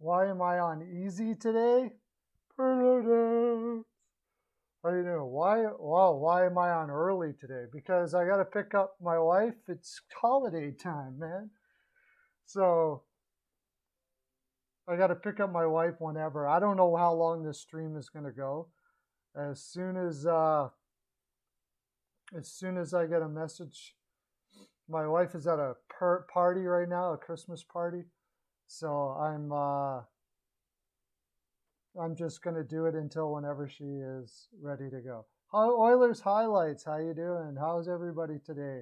Why am I on easy today? Pearlo. How do you know? Why am I on early today? Because I got to pick up my wife. It's holiday time, man. So I got to pick up my wife whenever. I don't know how long this stream is going to go. As soon as I get a message, my wife is at a party right now, a Christmas party. So I'm just gonna do it until whenever she is ready to go. Oilers highlights. How you doing? How's everybody today?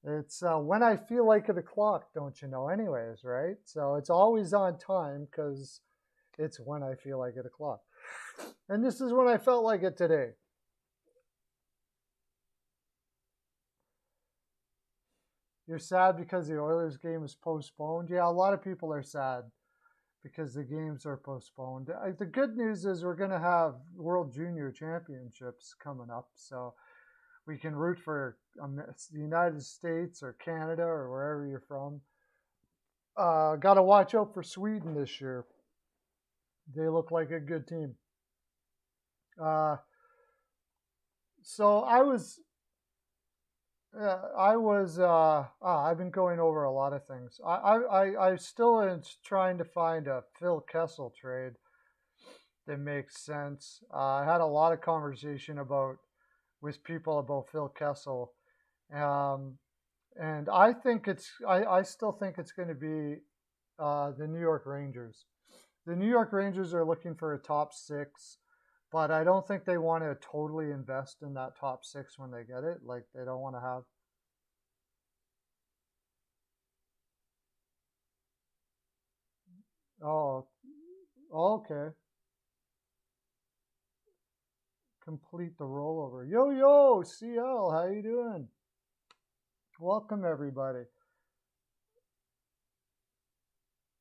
It's when I feel like it o'clock, don't you know? Anyways, right? So it's always on time because it's when I feel like it o'clock. And this is when I felt like it today. You're sad because the Oilers game is postponed? Yeah, a lot of people are sad because the games are postponed. The good news is we're going to have World Junior Championships coming up, so we can root for the United States or Canada or wherever you're from. Got to watch out for Sweden this year. They look like a good team. So I've been going over a lot of things. I still am trying to find a Phil Kessel trade that makes sense. I had a lot of conversation with people about Phil Kessel, and I still think it's going to be the New York Rangers. The New York Rangers are looking for a top 6. But I don't think they want to totally invest in that top 6 when they get it. Like, they don't want to have. Oh, okay. Complete the rollover. Yo, CL, how you doing? Welcome, everybody.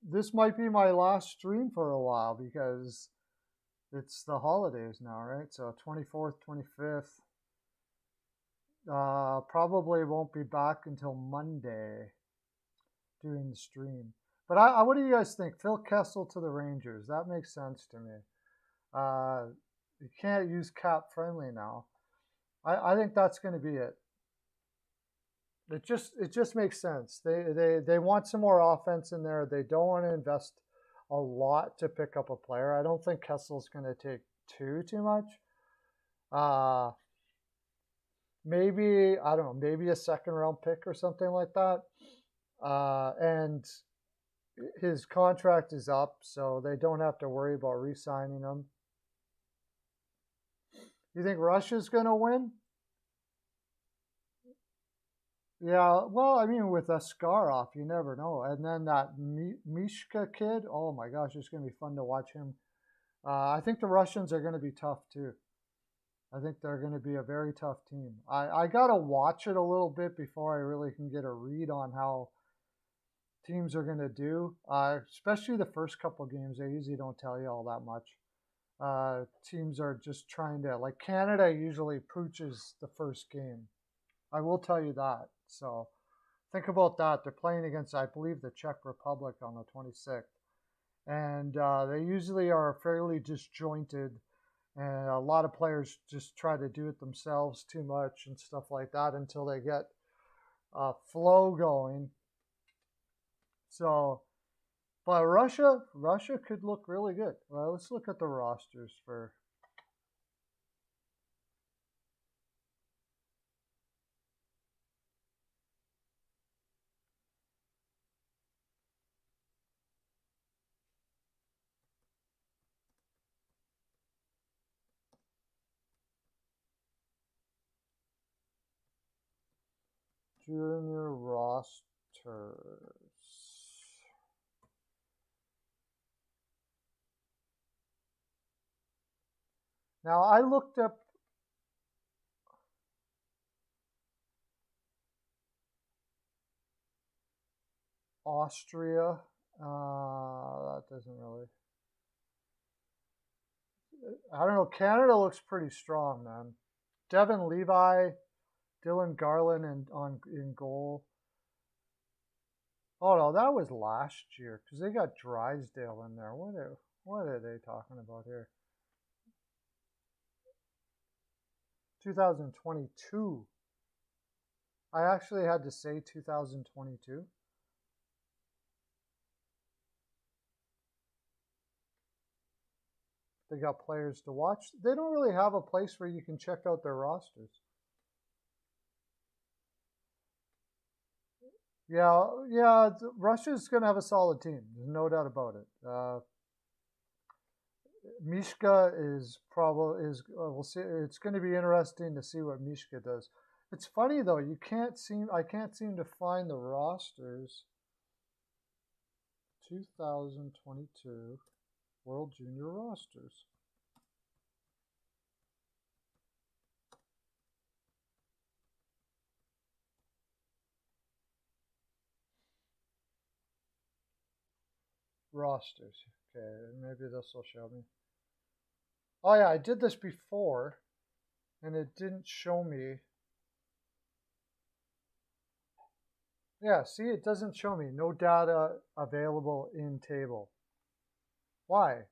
This might be my last stream for a while because it's the holidays now, right? So 24th, 25th. Probably won't be back until Monday doing the stream. But what do you guys think? Phil Kessel to the Rangers. That makes sense to me. You can't use cap friendly now. I think that's going to be it. It just makes sense. They want some more offense in there. They don't want to invest a lot to pick up a player. I don't think Kessel's going to take too much. Maybe I don't know. Maybe a second round pick or something like that. And his contract is up, so they don't have to worry about re-signing him. You think Russia's going to win? Yeah, well, I mean, with Askarov, you never know. And then that Mishka kid, oh my gosh, it's going to be fun to watch him. I think the Russians are going to be tough too. I think they're going to be a very tough team. I got to watch it a little bit before I really can get a read on how teams are going to do, especially the first couple games. They usually don't tell you all that much. Teams are just trying to, like Canada usually pooches the first game. I will tell you that. So think about that. They're playing against, I believe, the Czech Republic on the 26th. And they usually are fairly disjointed. And a lot of players just try to do it themselves too much and stuff like that until they get flow going. So, but Russia could look really good. Well, let's look at the rosters for. Junior rosters. Now I looked up Austria. That doesn't really. I don't know. Canada looks pretty strong, man. Devin Levi, Dylan Garland in goal. Oh no, that was last year because they got Drysdale in there. What are they talking about here? 2022. I actually had to say 2022. They got players to watch. They don't really have a place where you can check out their rosters. Yeah. Russia's going to have a solid team. There's no doubt about it. Mishka is probably is. We'll see. It's going to be interesting to see what Mishka does. It's funny though. I can't seem to find the rosters. 2022 World Junior rosters. Rosters. Okay, maybe this will show me. Oh yeah, I did this before, and it didn't show me. Yeah, see, it doesn't show me. No data available in table. Why?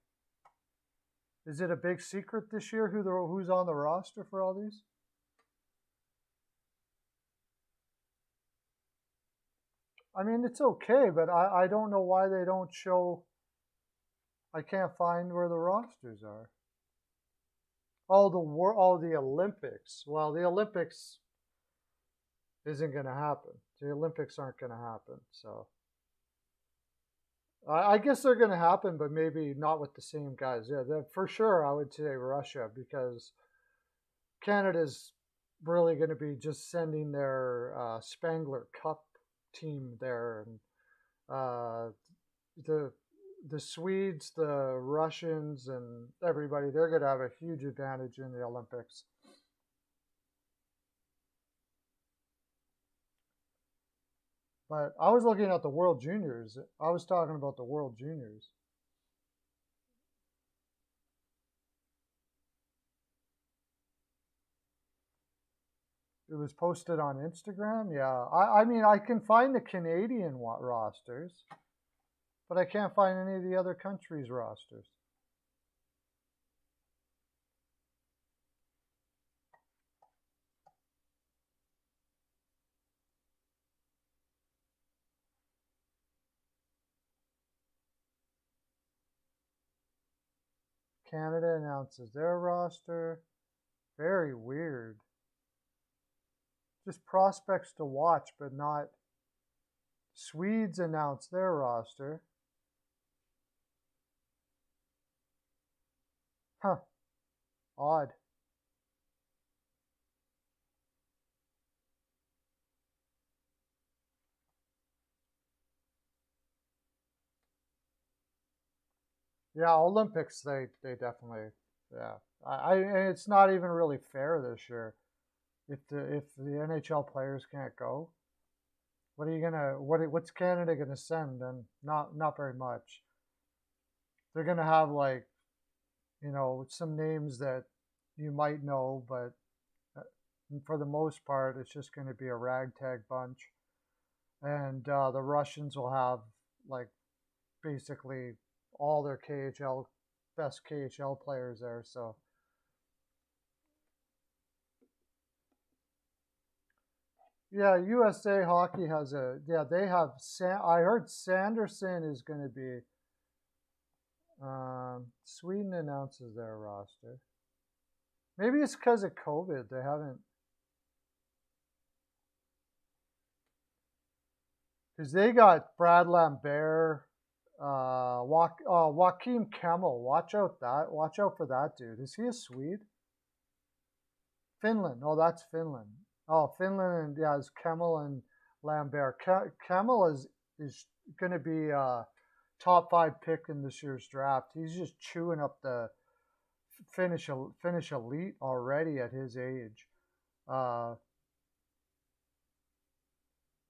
Is it a big secret this year who's on the roster for all these? I mean, it's okay, but I don't know why they don't show. I can't find where the rosters are. Oh, the Olympics. Well, the Olympics isn't going to happen. The Olympics aren't going to happen. So I guess they're going to happen, but maybe not with the same guys. Yeah, for sure, I would say Russia because Canada's really going to be just sending their Spangler Cup team there, and the Swedes, the Russians, and everybody, they're going to have a huge advantage in the Olympics. But I was looking at the World Juniors. I was talking about the World Juniors. It was posted on Instagram. Yeah, I mean, I can find the Canadian rosters, but I can't find any of the other countries' rosters. Canada announces their roster. Very weird. Just prospects to watch, but not. Swedes announce their roster. Huh. Odd. Yeah, Olympics. They definitely. Yeah. It's not even really fair this year. If the NHL players can't go, what are you gonna what's Canada gonna send? And not very much. They're gonna have like some names that you might know, but for the most part, it's just going to be a ragtag bunch. And the Russians will have like basically all their best KHL players there. So yeah, USA Hockey has they have I heard Sanderson is going to be. Sweden announces their roster. Maybe it's because of COVID. They haven't. Because they got Brad Lambert, Joakim Kemmel. Watch out for that dude. Is he a Swede? Finland. Oh, that's Finland. Oh, Finland, and yeah, it's Kemmel and Lambert. Kemmel is going to be a top 5 pick in this year's draft. He's just chewing up the Finnish elite already at his age.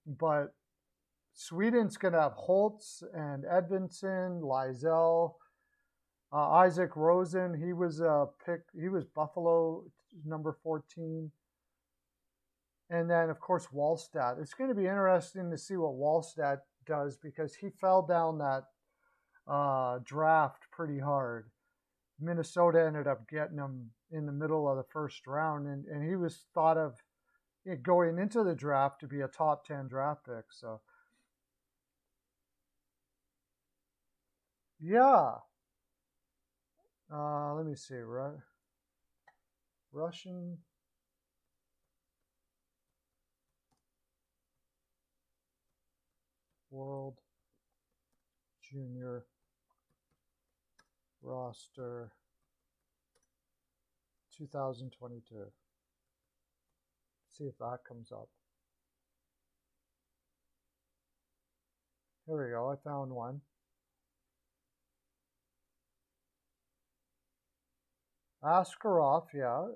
But Sweden's going to have Holtz and Edvinsson, Lysell, Isaac Rosen. He was a pick. He was Buffalo number 14. And then, of course, Wallstedt. It's going to be interesting to see what Wallstedt does because he fell down that draft pretty hard. Minnesota ended up getting him in the middle of the first round, and he was thought of going into the draft to be a top 10 draft pick. So, yeah. Let me see. Russian. World Junior roster 2022. See if that comes up. Here we go. I found one. Askarov, yeah.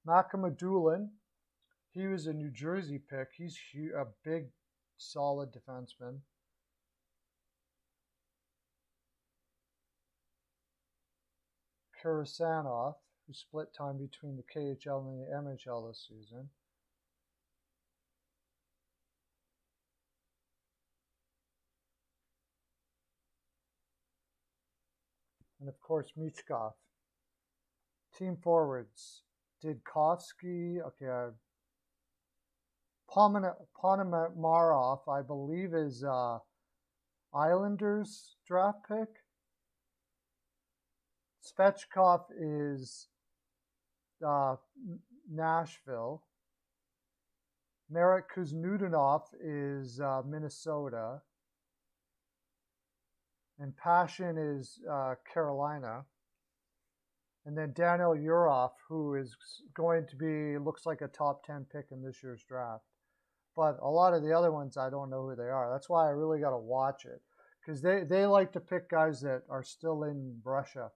Makamadulin, he was a New Jersey pick. He's a big, solid defenseman. Karasanov, who split time between the KHL and the NHL this season. And of course, Michkov. Team forwards. Didkovsky, okay, Ponomarov, I believe, is Islanders draft pick. Svechkov is Nashville. Marek Kuznudanov is Minnesota. And Passion is Carolina. And then Daniel Yurov, who is going to be, looks like a top 10 pick in this year's draft. But a lot of the other ones, I don't know who they are. That's why I really got to watch it. Because they like to pick guys that are still in Russia.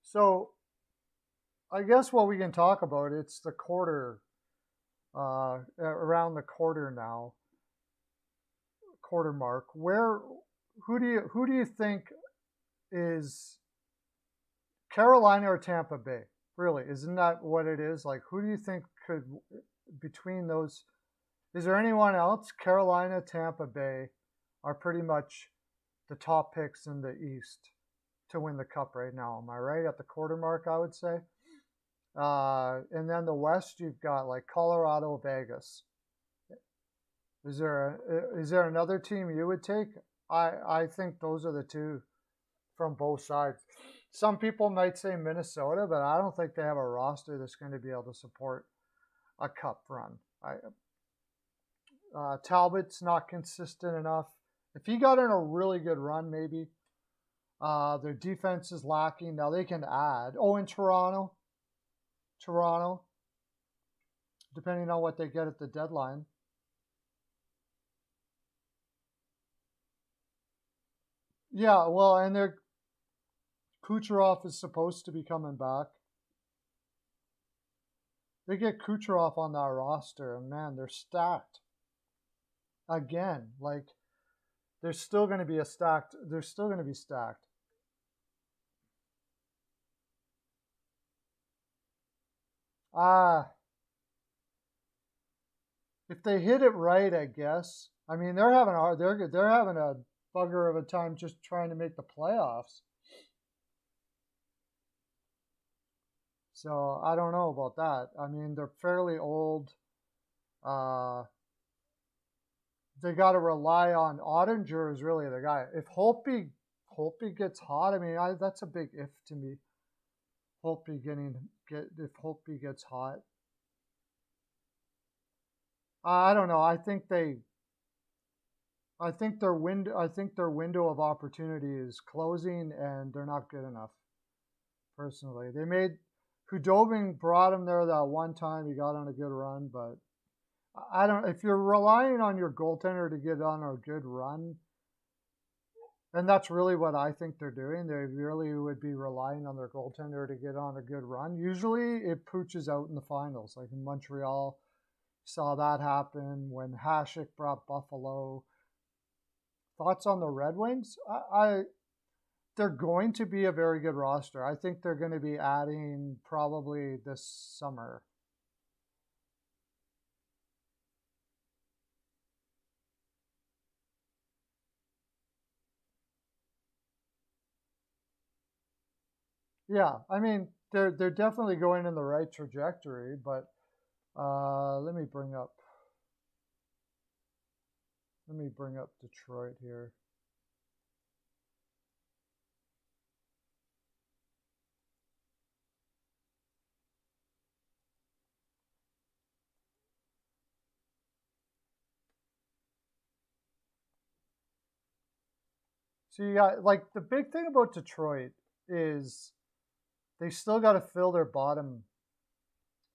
So I guess what we can talk about, it's the quarter, around the quarter now, quarter mark. Who do you think is Carolina or Tampa Bay? Really, isn't that what it is? Like, who do you think could, between those, is there anyone else? Carolina, Tampa Bay are pretty much the top picks in the East to win the cup right now. Am I right? At the quarter mark, I would say. And then the West, you've got like Colorado, Vegas. Is there another team you would take? I think those are the two from both sides. Some people might say Minnesota, but I don't think they have a roster that's going to be able to support a cup run. Talbot's not consistent enough. If he got in a really good run, maybe. Their defense is lacking. Now they can add. Oh, in Toronto, depending on what they get at the deadline. Yeah, well, and Kucherov is supposed to be coming back. They get Kucherov on that roster, and man, they're stacked. Again, like they're still going to be stacked. If they hit it right, I guess. I mean, they're having a bugger of a time just trying to make the playoffs. So I don't know about that. I mean, they're fairly old. They got to rely on Ottinger is really the guy. If Holtby gets hot, I mean, that's a big if to me. If Holtby gets hot. I don't know. I think their window of opportunity is closing, and they're not good enough. Personally, they made Hudobin brought him there that one time. He got on a good run, but I don't. If you're relying on your goaltender to get on a good run, and that's really what I think they're doing. They really would be relying on their goaltender to get on a good run. Usually, it pooches out in the finals, like in Montreal. Saw that happen when Hasek brought Buffalo. Thoughts on the Red Wings? They're going to be a very good roster. I think they're going to be adding probably this summer. Yeah, I mean they're definitely going in the right trajectory, but let me bring up Detroit here. So you got like the big thing about Detroit is they still got to fill the bottom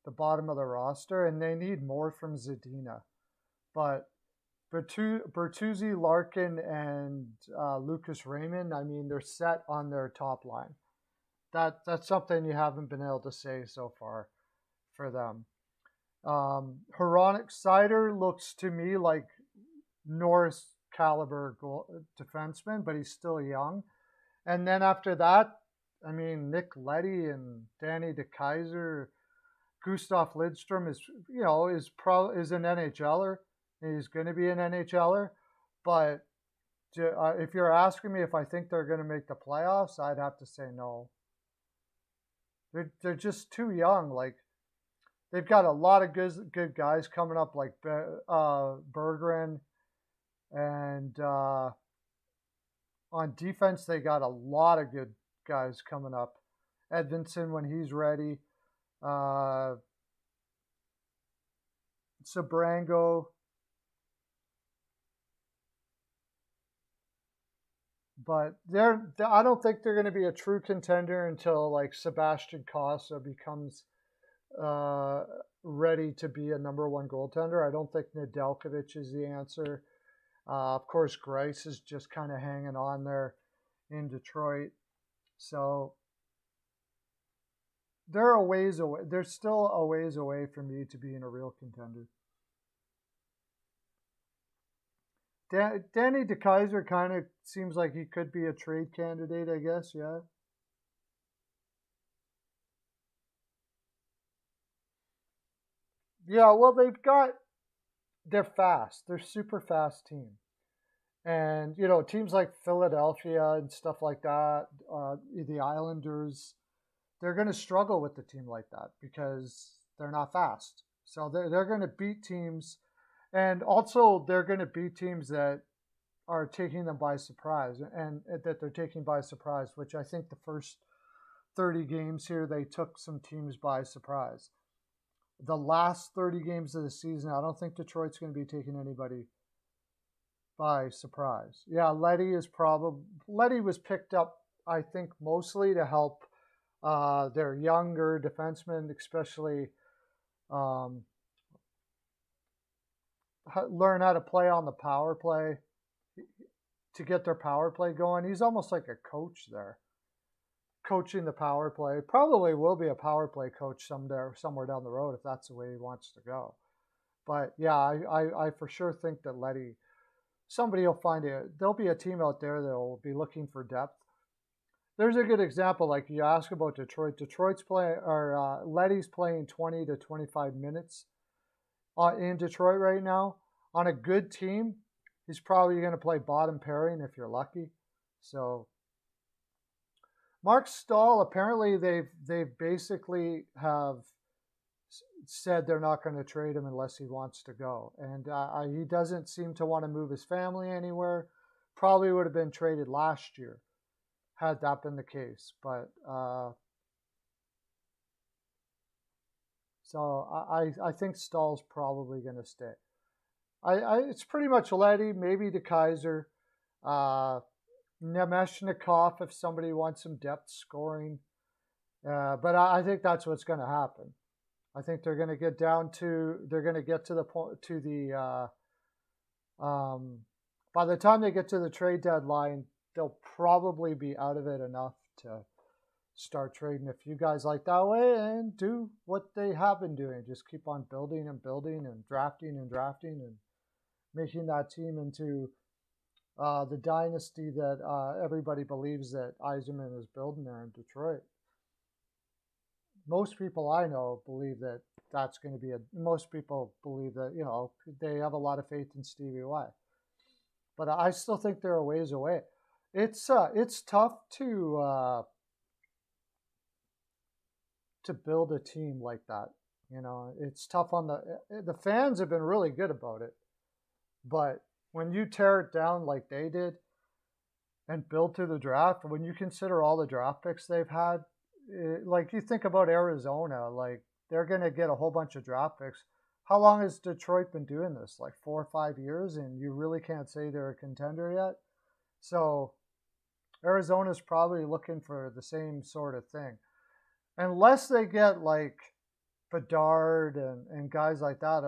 of the roster, and they need more from Zadina. But Bertuzzi, Larkin, and Lucas Raymond, I mean, they're set on their top line. That's something you haven't been able to say so far for them. Hronek Sider looks to me like Norris caliber defenseman, but he's still young. And then after that, I mean, Nick Leddy and Danny DeKeyser, Gustav Lidstrom is an NHLer. He's going to be an NHLer, but if you're asking me if I think they're going to make the playoffs, I'd have to say no. They're just too young. Like they've got a lot of good guys coming up, like Berggren, and on defense they got a lot of good guys coming up. Edvinsson when he's ready. Sabrango. But I don't think they're going to be a true contender until like Sebastian Cossa becomes ready to be a number one goaltender. I don't think Nedeljkovic is the answer. Of course, Grice is just kind of hanging on there in Detroit. So they're a ways away. They're still a ways away from me to being a real contender. Danny DeKeyser kind of seems like he could be a trade candidate, I guess, yeah. Yeah, well, they're fast. They're super fast team. And, teams like Philadelphia and stuff like that, the Islanders, they're going to struggle with a team like that because they're not fast. So they're going to beat teams. And also, they're going to beat teams that are taking them by surprise and that they're taking by surprise, which I think the first 30 games here, they took some teams by surprise. The last 30 games of the season, I don't think Detroit's going to be taking anybody by surprise. Yeah, Leddy was picked up, I think, mostly to help their younger defensemen, especially learn how to play on the power play to get their power play going. He's almost like a coach there, coaching the power play. Probably will be a power play coach somewhere down the road if that's the way he wants to go. But yeah, I for sure think that Leddy, somebody will find it. There'll be a team out there that will be looking for depth. There's a good example. Like you ask about Detroit. Detroit's playing, or Leddy's playing 20 to 25 minutes in Detroit right now. On a good team, he's probably going to play bottom pairing if you're lucky. So Mark Stahl, apparently they've basically have said they're not going to trade him unless he wants to go. And he doesn't seem to want to move his family anywhere. Probably would have been traded last year had that been the case. But so I think Stahl's probably going to stay. It's pretty much Leddy, maybe DeKeyser, Nemeshnikov if somebody wants some depth scoring. But I think that's what's going to happen. I think they're going to get to the point by the time they get to the trade deadline, they'll probably be out of it enough start trading a few guys like that way and do what they have been doing. Just keep on building and building and drafting and making that team into the dynasty that everybody believes that Yzerman is building there in Detroit. Most people I know believe that that's going to be most people believe that, they have a lot of faith in Stevie Y. But I still think they're a ways away. It's tough to build a team like that. It's tough on the fans have been really good about it. But when you tear it down like they did and build through the draft, when you consider all the draft picks they've had, like you think about Arizona, like they're going to get a whole bunch of draft picks. How long has Detroit been doing this? Like 4 or 5 years, and you really can't say they're a contender yet. So Arizona's probably looking for the same sort of thing. Unless they get like Bedard and guys like that,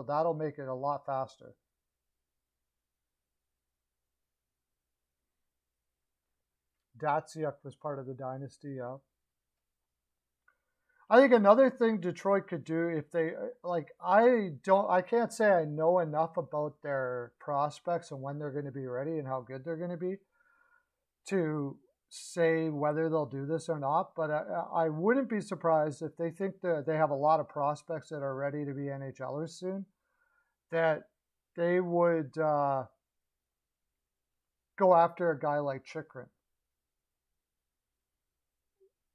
that'll make it a lot faster. Datsuk was part of the dynasty, yeah. I think another thing Detroit could do if they I can't say I know enough about their prospects and when they're going to be ready and how good they're going to be to say whether they'll do this or not. But I wouldn't be surprised if they think that they have a lot of prospects that are ready to be NHLers soon, that they would go after a guy like Chychrun.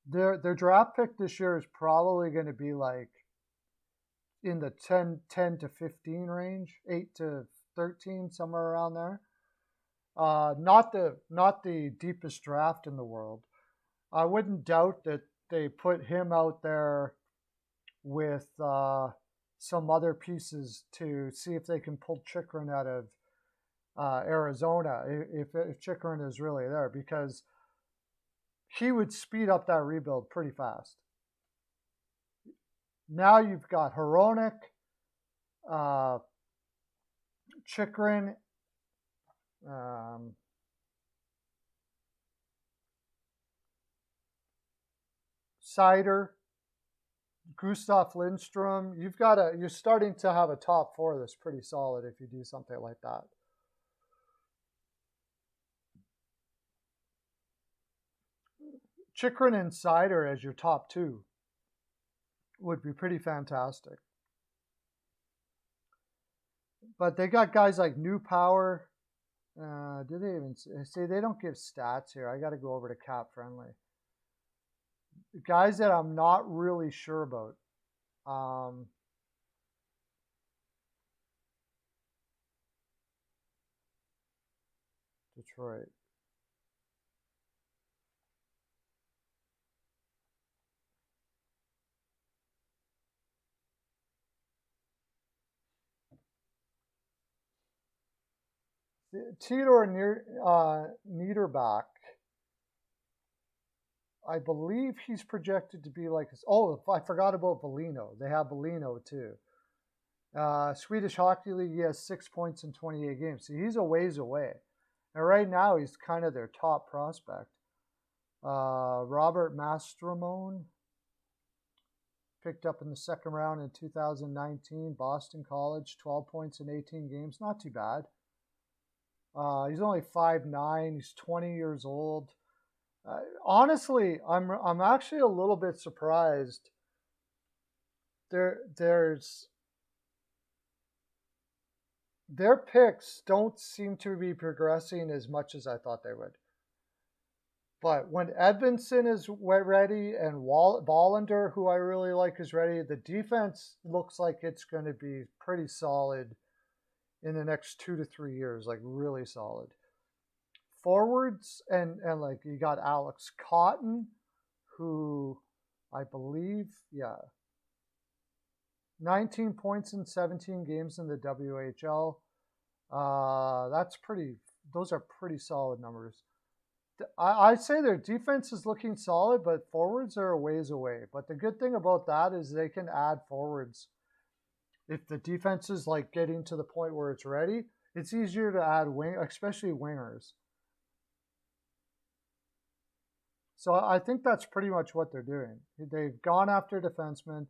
Their draft pick this year is probably going to be like in the 10 to 15 range, 8 to 13, somewhere around there. Not the deepest draft in the world. I wouldn't doubt that they put him out there with some other pieces to see if they can pull Chychrun out of Arizona if Chychrun is really there, because he would speed up that rebuild pretty fast. Now you've got Hronek, Chychrun, Seider, Gustav Lindstrom. You're starting to have a top four that's pretty solid if you do something like that. Chychrun and Seider as your top two would be pretty fantastic. But they got guys like New Power. Do they even say they don't give stats here? I got to go over to Cap Friendly. Guys that I'm not really sure about. Detroit. Theodore Niederbach, I believe he's projected to be like, I forgot about Bellino. They have Bellino too. Swedish Hockey League, he has 6 points in 28 games. So he's a ways away. And right now, he's kind of their top prospect. Robert Mastromone, picked up in the second round in 2019. Boston College, 12 points in 18 games. Not too bad. He's only 5'9". He's 20 years old. Honestly, I'm actually a little bit surprised. Their picks don't seem to be progressing as much as I thought they would. But when Edvinsson is ready and Wallander, who I really like, is ready, the defense looks like it's going to be pretty solid in the next 2 to 3 years, like really solid. Forwards, and like you got Alex Cotton, who I believe, 19 points in 17 games in the WHL. Those are pretty solid numbers. I'd say their defense is looking solid, but forwards are a ways away. But the good thing about that is they can add forwards. If the defense is like getting to the point where it's ready, it's easier to add especially wingers. So I think that's pretty much what they're doing. They've gone after defensemen.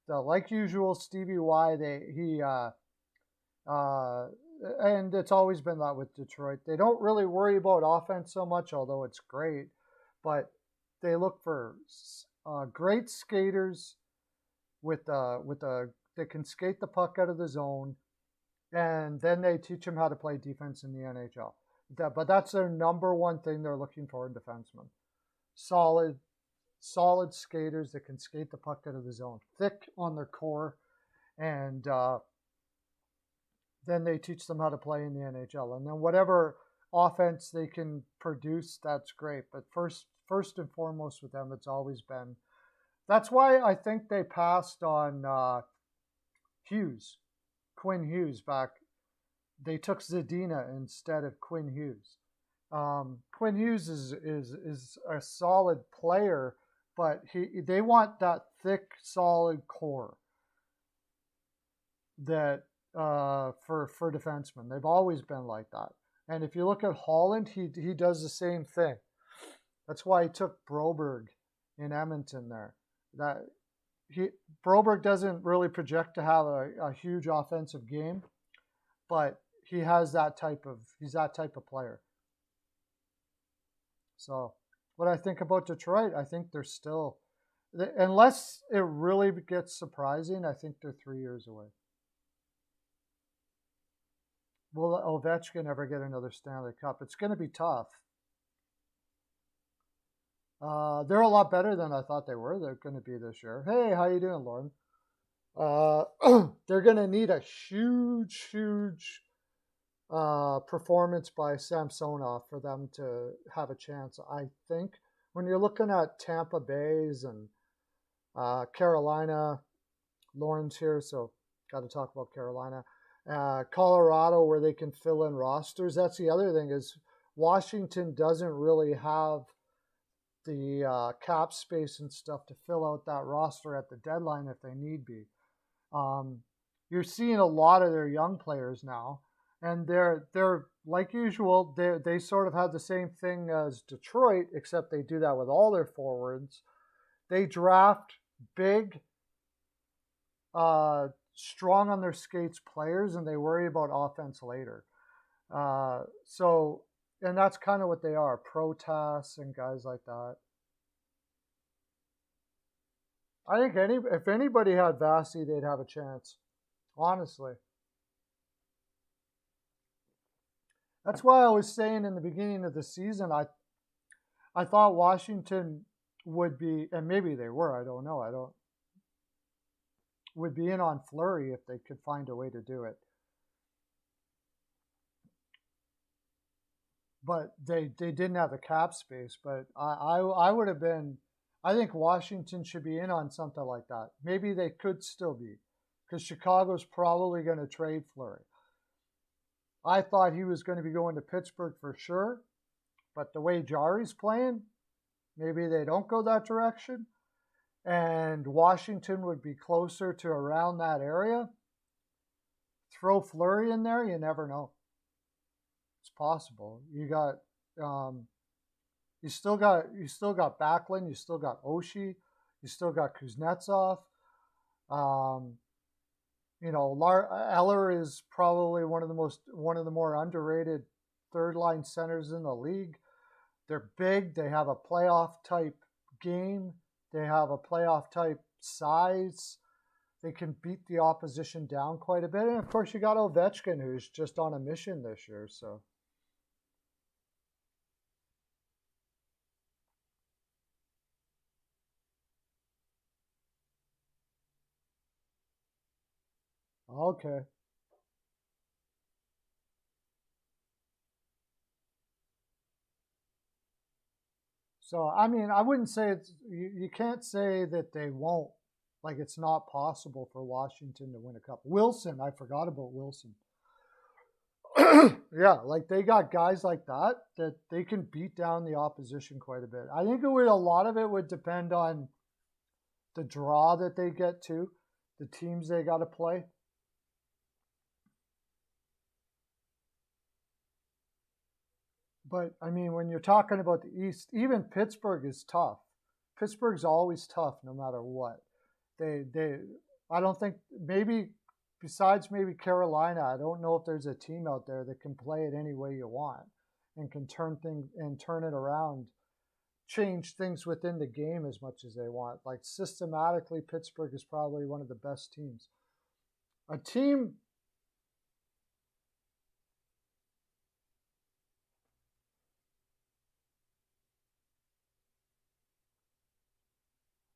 Like usual, Stevie Y, uh, and it's always been that with Detroit. They don't really worry about offense so much, although it's great, but they look for great skaters they can skate the puck out of the zone, and then they teach them how to play defense in the NHL. But that's their number one thing they're looking for in defensemen: solid, solid skaters that can skate the puck out of the zone, thick on their core, and then they teach them how to play in the NHL. And then whatever offense they can produce, that's great. But first and foremost with them, it's always been. That's why I think they passed on Quinn Hughes back. They took Zadina instead of Quinn Hughes. Quinn Hughes is a solid player, but they want that thick, solid core that for defensemen. They've always been like that. And if you look at Holland, he does the same thing. That's why he took Broberg in Edmonton there. Broberg doesn't really project to have a huge offensive game, but he's that type of player. So what I think about Detroit, I think they're still, unless it really gets surprising, I think they're 3 years away. Will Ovechkin ever get another Stanley Cup? It's going to be tough. They're a lot better than I thought they were. They're going to be this year. Hey, how you doing, Lauren? They're going to need a huge performance by Samsonov for them to have a chance. I think when you're looking at Tampa Bay's and Carolina, Lauren's here, so got to talk about Carolina. Colorado, where they can fill in rosters. That's the other thing, is Washington doesn't really have the cap space and stuff to fill out that roster at the deadline if they need be. You're seeing a lot of their young players now, and they're like usual. They sort of have the same thing as Detroit, except they do that with all their forwards. They draft big, strong on their skates players, and they worry about offense later. And that's kind of what they are, Protas and guys like that. I think if anybody had Vasi, they'd have a chance, honestly. That's why I was saying in the beginning of the season, I thought Washington would be, and maybe they were, I don't know, would be in on Fleury if they could find a way to do it. But they didn't have the cap space. But I would have been, I think Washington should be in on something like that. Maybe they could still be, because Chicago's probably going to trade Fleury. I thought he was going to be going to Pittsburgh for sure, but the way Jari's playing, maybe they don't go that direction. And Washington would be closer to around that area. Throw Fleury in there, you never know. It's possible. You still got Backlund, you still got Oshie, you still got Kuznetsov. Eller is probably one of the more underrated third line centers in the league. They're big. They have a playoff type game. They have a playoff type size. They can beat the opposition down quite a bit. And of course, you got Ovechkin, who's just on a mission this year. So. Okay. So, I mean, I wouldn't say you can't say that they won't. Like, it's not possible for Washington to win a cup. Wilson, I forgot about Wilson. Yeah, like they got guys like that they can beat down the opposition quite a bit. I think a lot of it would depend on the draw that they get to, the teams they got to play. But I mean, when you're talking about the East, even Pittsburgh is tough. Pittsburgh's always tough, no matter what. They. I don't think maybe besides maybe Carolina, I don't know if there's a team out there that can play it any way you want and can turn it around, change things within the game as much as they want. Like systematically, Pittsburgh is probably one of the best teams. A team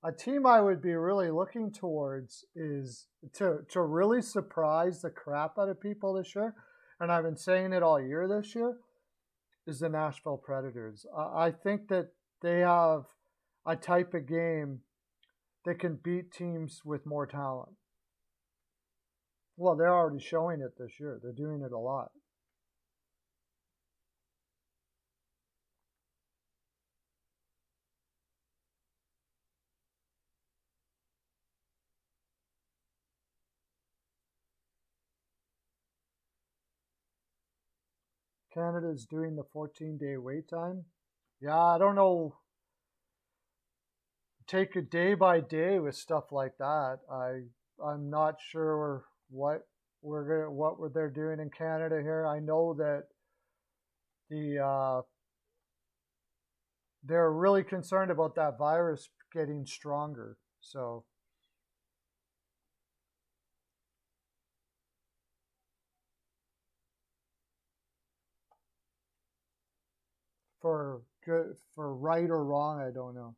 a team I would be really looking towards is to really surprise the crap out of people this year, and I've been saying it all year this year, is the Nashville Predators. I think that they have a type of game that can beat teams with more talent. Well, they're already showing it this year. They're doing it a lot. Canada's doing the 14-day wait time. Yeah, I don't know. Take it day by day with stuff like that. I'm not sure what they're doing in Canada here. I know that the they're really concerned about that virus getting stronger. So for good, for right or wrong, I don't know.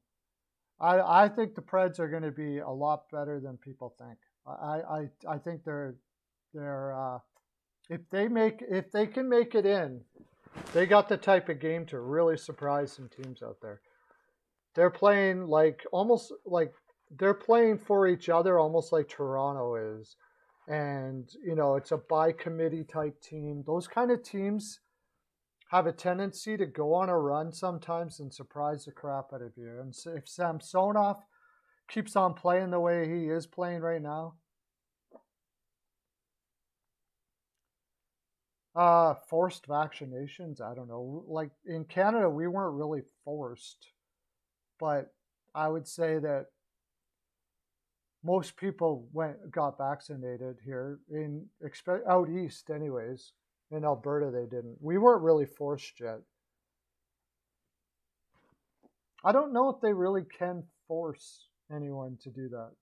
I think the Preds are going to be a lot better than people think. I think they're if they can make it in, they got the type of game to really surprise some teams out there. They're playing like almost like they're playing for each other, almost like Toronto is, and it's a by committee type team. Those kind of teams have a tendency to go on a run sometimes and surprise the crap out of you. And so if Samsonov keeps on playing the way he is playing right now, forced vaccinations, I don't know. Like in Canada, we weren't really forced, but I would say that most people got vaccinated here out east, anyways. In Alberta, they didn't. We weren't really forced yet. I don't know if they really can force anyone to do that.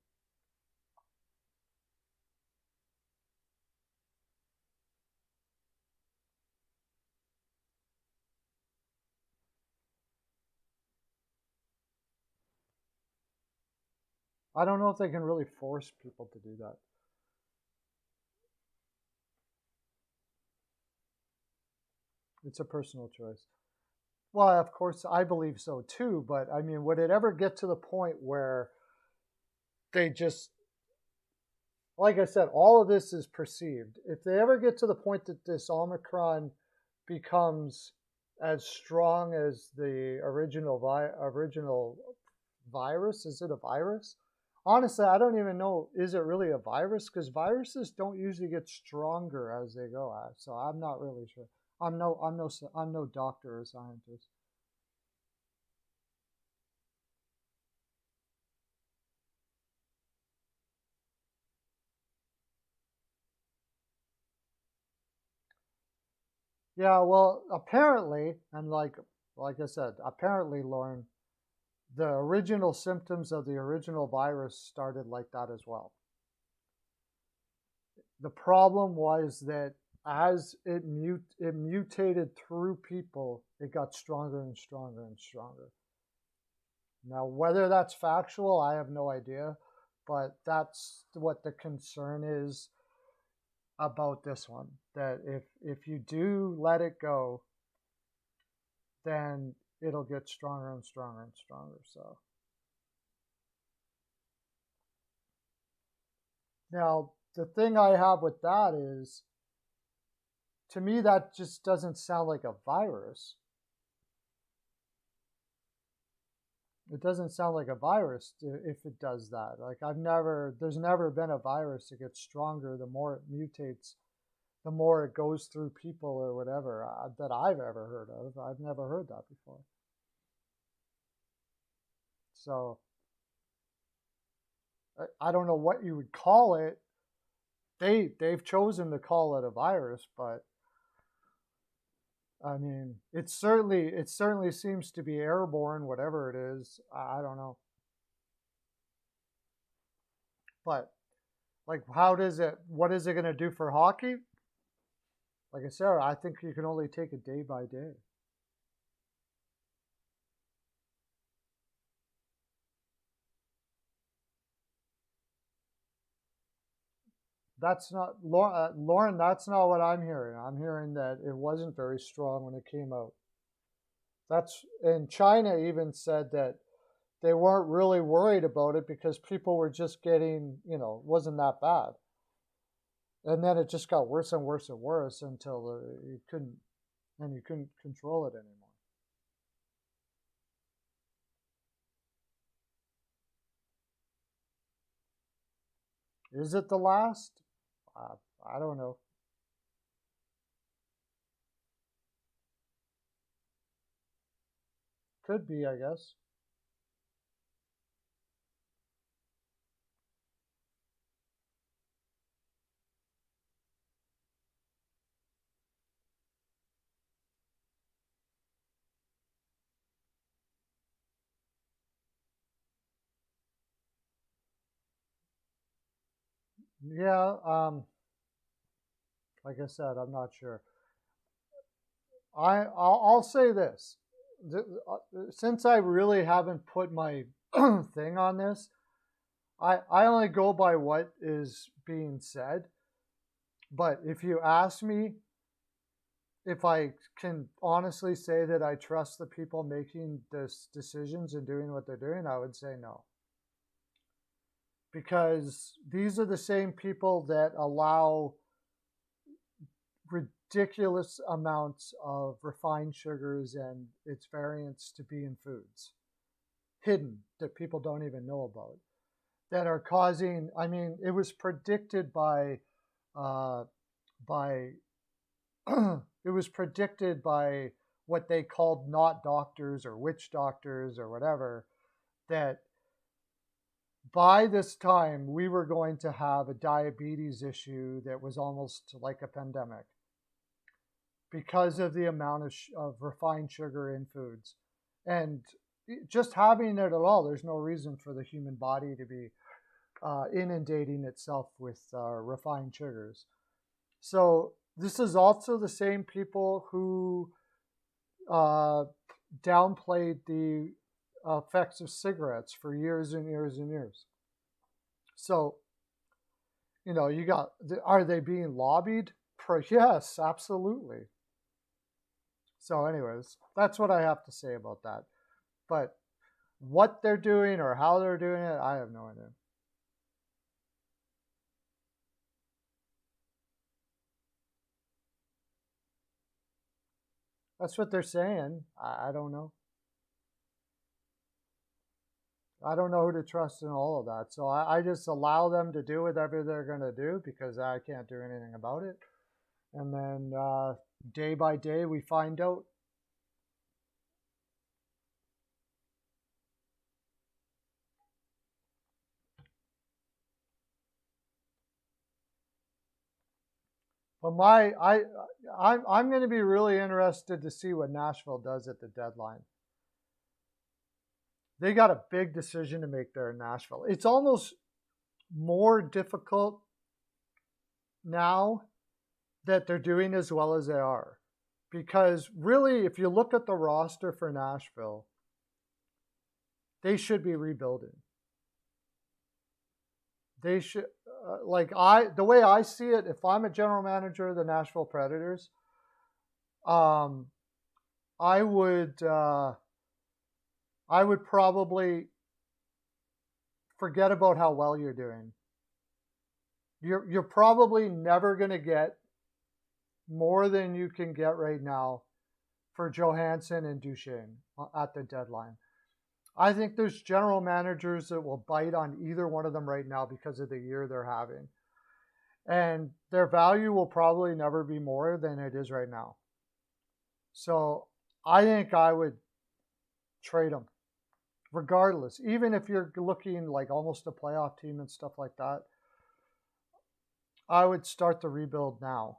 I don't know if they can really force people to do that. It's a personal choice. Well, of course, I believe so too, but I mean, would it ever get to the point where they just, like I said, all of this is perceived. If they ever get to the point that this Omicron becomes as strong as the original virus, is it a virus? Honestly, I don't even know. Is it really a virus? Because viruses don't usually get stronger as they go. So I'm not really sure. I'm no doctor or scientist. Yeah, well, apparently, and like I said, apparently, Lauren, the original symptoms of the original virus started like that as well. The problem was that as it mutated through people, it got stronger and stronger and stronger. Now, whether that's factual, I have no idea, but that's what the concern is about this one. That if you do let it go, then it'll get stronger and stronger and stronger. So now the thing I have with that is, to me, that just doesn't sound like a virus. It doesn't sound like a virus if it does that. Like there's never been a virus that gets stronger the more it mutates, the more it goes through people or whatever that I've ever heard of. I've never heard that before. So I don't know what you would call it. They've chosen to call it a virus, but I mean, it certainly seems to be airborne, whatever it is. I don't know. But like, what is it going to do for hockey? Like I said, I think you can only take it day by day. That's not, Lauren, that's not what I'm hearing. I'm hearing that it wasn't very strong when it came out. And China even said that they weren't really worried about it because people were just getting, it wasn't that bad. And then it just got worse and worse and worse until you couldn't control it anymore. Is it the last? I don't know. Could be, I guess. Yeah, like I said, I'm not sure. I'll say this. Since I really haven't put my thing on this, I only go by what is being said. But if you ask me if I can honestly say that I trust the people making this decisions and doing what they're doing, I would say no. Because these are the same people that allow ridiculous amounts of refined sugars and its variants to be in foods, hidden, that people don't even know about, that are causing, I mean, it was predicted uh, by it was predicted by what they called not doctors or witch doctors or whatever, that by this time we were going to have a diabetes issue that was almost like a pandemic because of the amount of refined sugar in foods. And just having it at all, there's no reason for the human body to be inundating itself with refined sugars. So this is also the same people who downplayed the effects of cigarettes for years and years and years. So, you got, are they being lobbied? Yes, absolutely. So, anyways, that's what I have to say about that. But what they're doing or how they're doing it, I have no idea. That's what they're saying. I don't know. I don't know who to trust in all of that. So I just allow them to do whatever they're going to do because I can't do anything about it. And then day by day, we find out. But I'm going to be really interested to see what Nashville does at the deadline. They got a big decision to make there in Nashville. It's almost more difficult now that they're doing as well as they are. Because really, if you look at the roster for Nashville, they should be rebuilding. They should, the way I see it, if I'm a general manager of the Nashville Predators, I would probably forget about how well you're doing. You're probably never going to get more than you can get right now for Johansson and Duchesne at the deadline. I think there's general managers that will bite on either one of them right now because of the year they're having. and their value will probably never be more than it is right now. So I think I would trade them regardless, even if you're looking like almost a playoff team and stuff like that. I would start the rebuild now.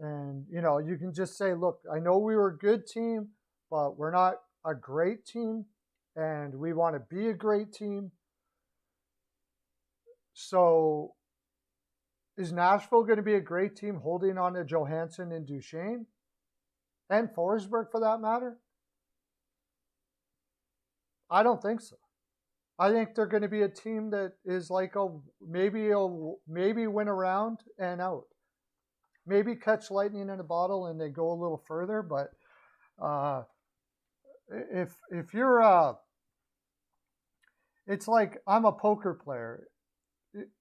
And, you can just say, look, I know we were a good team, but we're not a great team, and we want to be a great team. So is Nashville going to be a great team holding on to Johansson and Duchesne? And Forsberg, for that matter? I don't think so. I think they're going to be a team that is like maybe win around and out. Maybe catch lightning in a bottle and they go a little further. But if you're it's like I'm a poker player.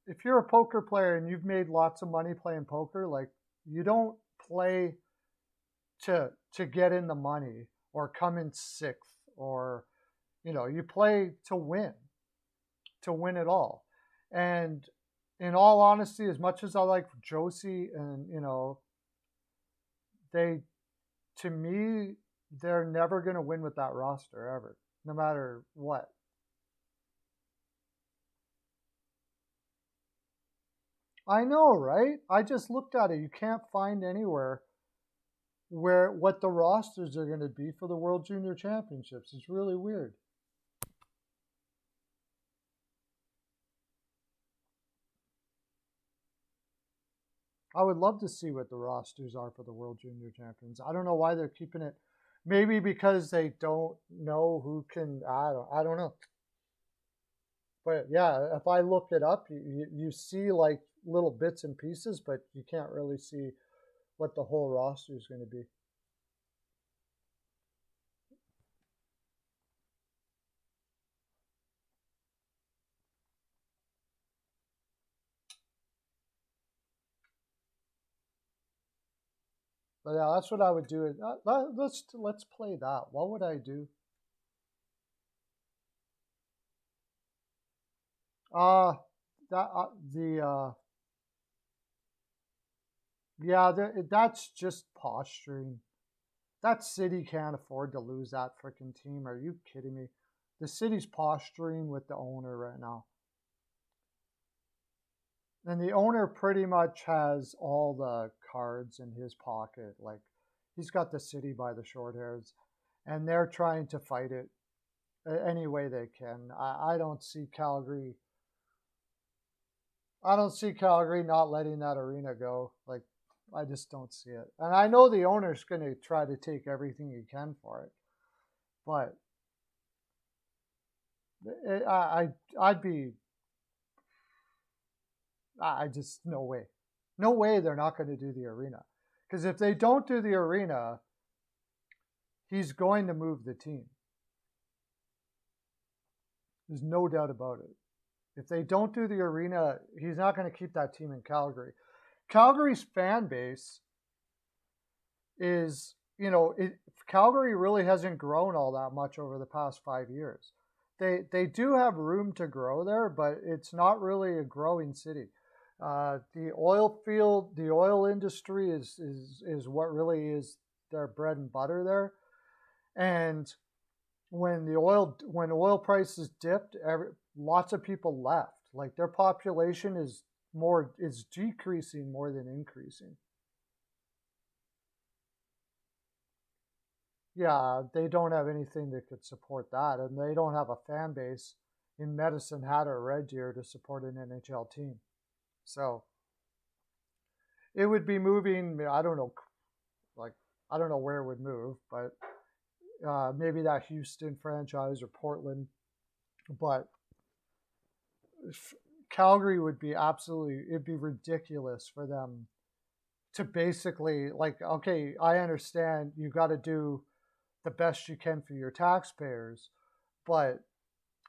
If you're a poker player and you've made lots of money playing poker, like you don't play to get in the money or come in sixth, or you play to win it all. And in all honesty, as much as I like Josie and to me, they're never going to win with that roster ever, no matter what. I know, right? I just looked at it. You can't find anywhere what the rosters are going to be for the World Junior Championships. It's really weird. I would love to see what the rosters are for the World Junior Champions. I don't know why they're keeping it. Maybe because they don't know who can. I don't know. But yeah, if I look it up, you see like little bits and pieces, but you can't really see what the whole roster is going to be. But yeah, that's what I would do. Let's play that. What would I do? That the yeah, that's just posturing. That city can't afford to lose that freaking team. Are you kidding me? The city's posturing with the owner right now. And the owner pretty much has all the cards in his pocket. Like, he's got the city by the short hairs. And they're trying to fight it any way they can. I don't see Calgary. I don't see Calgary not letting that arena go. Like, I just don't see it. And I know the owner's going to try to take everything he can for it. But I'd be. I just, no way. No way they're not going to do the arena. Because if they don't do the arena, he's going to move the team. There's no doubt about it. If they don't do the arena, he's not going to keep that team in Calgary. Calgary's fan base is, Calgary really hasn't grown all that much over the past 5 years. They do have room to grow there, but it's not really a growing city. The oil industry is what really is their bread and butter there. And when oil prices dipped, lots of people left. Like, their population is decreasing more than increasing. Yeah, they don't have anything that could support that, and they don't have a fan base in Medicine Hat or Red Deer to support an NHL team. So it would be moving. I don't know, I don't know where it would move, but maybe that Houston franchise or Portland. But Calgary would be it'd be ridiculous for them to basically, like, okay, I understand you got to do the best you can for your taxpayers, but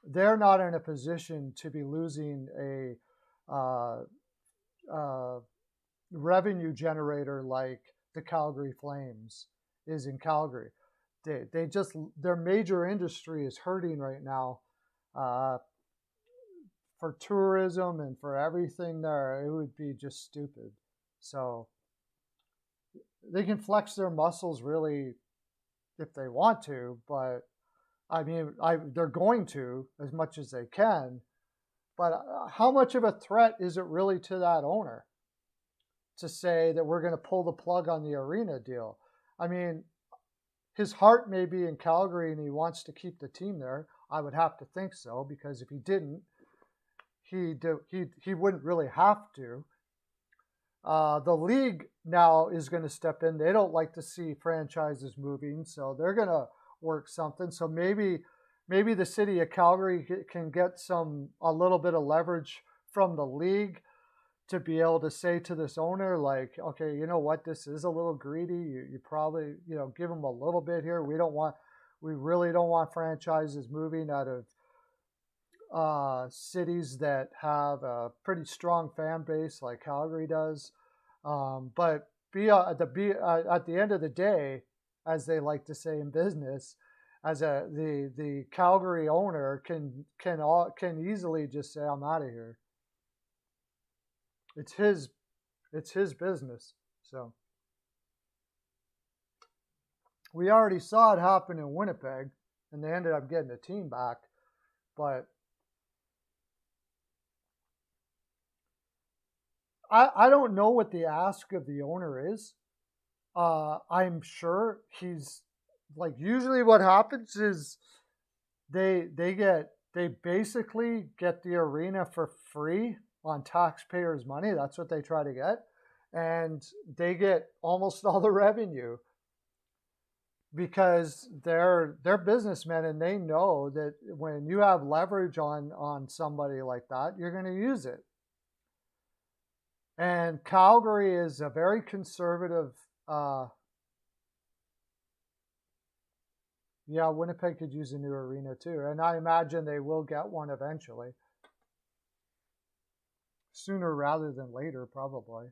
they're not in a position to be losing a revenue generator like the Calgary Flames is in Calgary. Their major industry is hurting right now. for tourism and for everything there, it would be just stupid. So they can flex their muscles really if they want to, but I mean, they're going to as much as they can. But how much of a threat is it really to that owner to say that we're going to pull the plug on the arena deal? I mean, his heart may be in Calgary and he wants to keep the team there. I would have to think so, because if he didn't, he wouldn't really have to. The league now is going to step in. They don't like to see franchises moving, so they're going to work something. So maybe the city of Calgary can get a little bit of leverage from the league to be able to say to this owner, like, okay, you know what, this is a little greedy. You probably, give them a little bit here. We really don't want franchises moving out of cities that have a pretty strong fan base like Calgary does. But at the end of the day, as they like to say in business, the Calgary owner can easily just say, I'm out of here. It's his business. So we already saw it happen in Winnipeg, and they ended up getting the team back. But I don't know what the ask of the owner is. I'm sure he's like, usually what happens is they basically get the arena for free on taxpayers' money. That's what they try to get. And they get almost all the revenue because they're businessmen, and they know that when you have leverage on somebody like that, you're going to use it. And Calgary is a very conservative. Winnipeg could use a new arena too, and I imagine they will get one eventually, sooner rather than later, probably.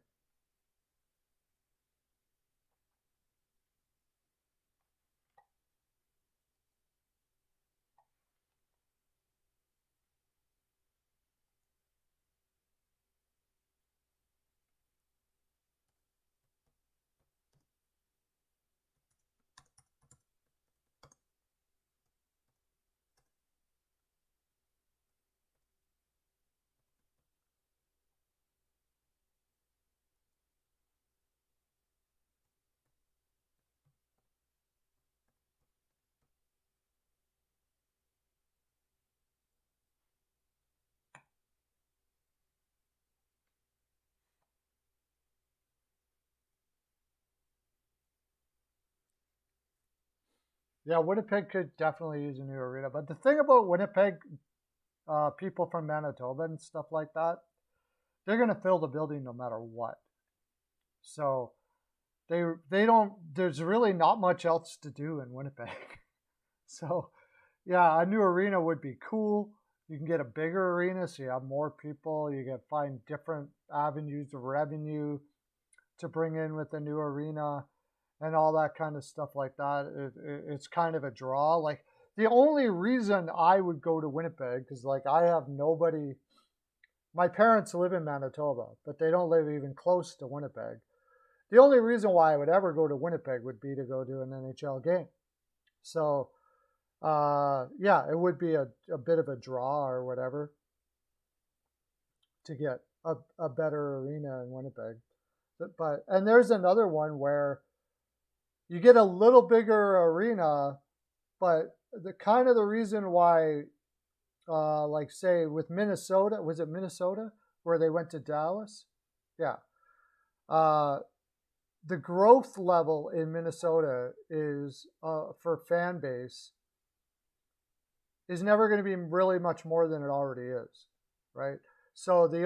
Yeah, Winnipeg could definitely use a new arena. But the thing about Winnipeg, people from Manitoba and stuff like that, they're going to fill the building no matter what. So they don't. There's really not much else to do in Winnipeg. So yeah, a new arena would be cool. You can get a bigger arena, so you have more people. You can find different avenues of revenue to bring in with the new arena and all that kind of stuff like that. It's kind of a draw. Like, the only reason I would go to Winnipeg, because like I have nobody. My parents live in Manitoba, but they don't live even close to Winnipeg. The only reason why I would ever go to Winnipeg would be to go to an NHL game. So, it would be a bit of a draw or whatever to get a better arena in Winnipeg. And there's another one where you get a little bigger arena, but the reason why, like say with Minnesota, was it Minnesota where they went to Dallas? Yeah. The growth level in Minnesota is for fan base is never going to be really much more than it already is, right? So the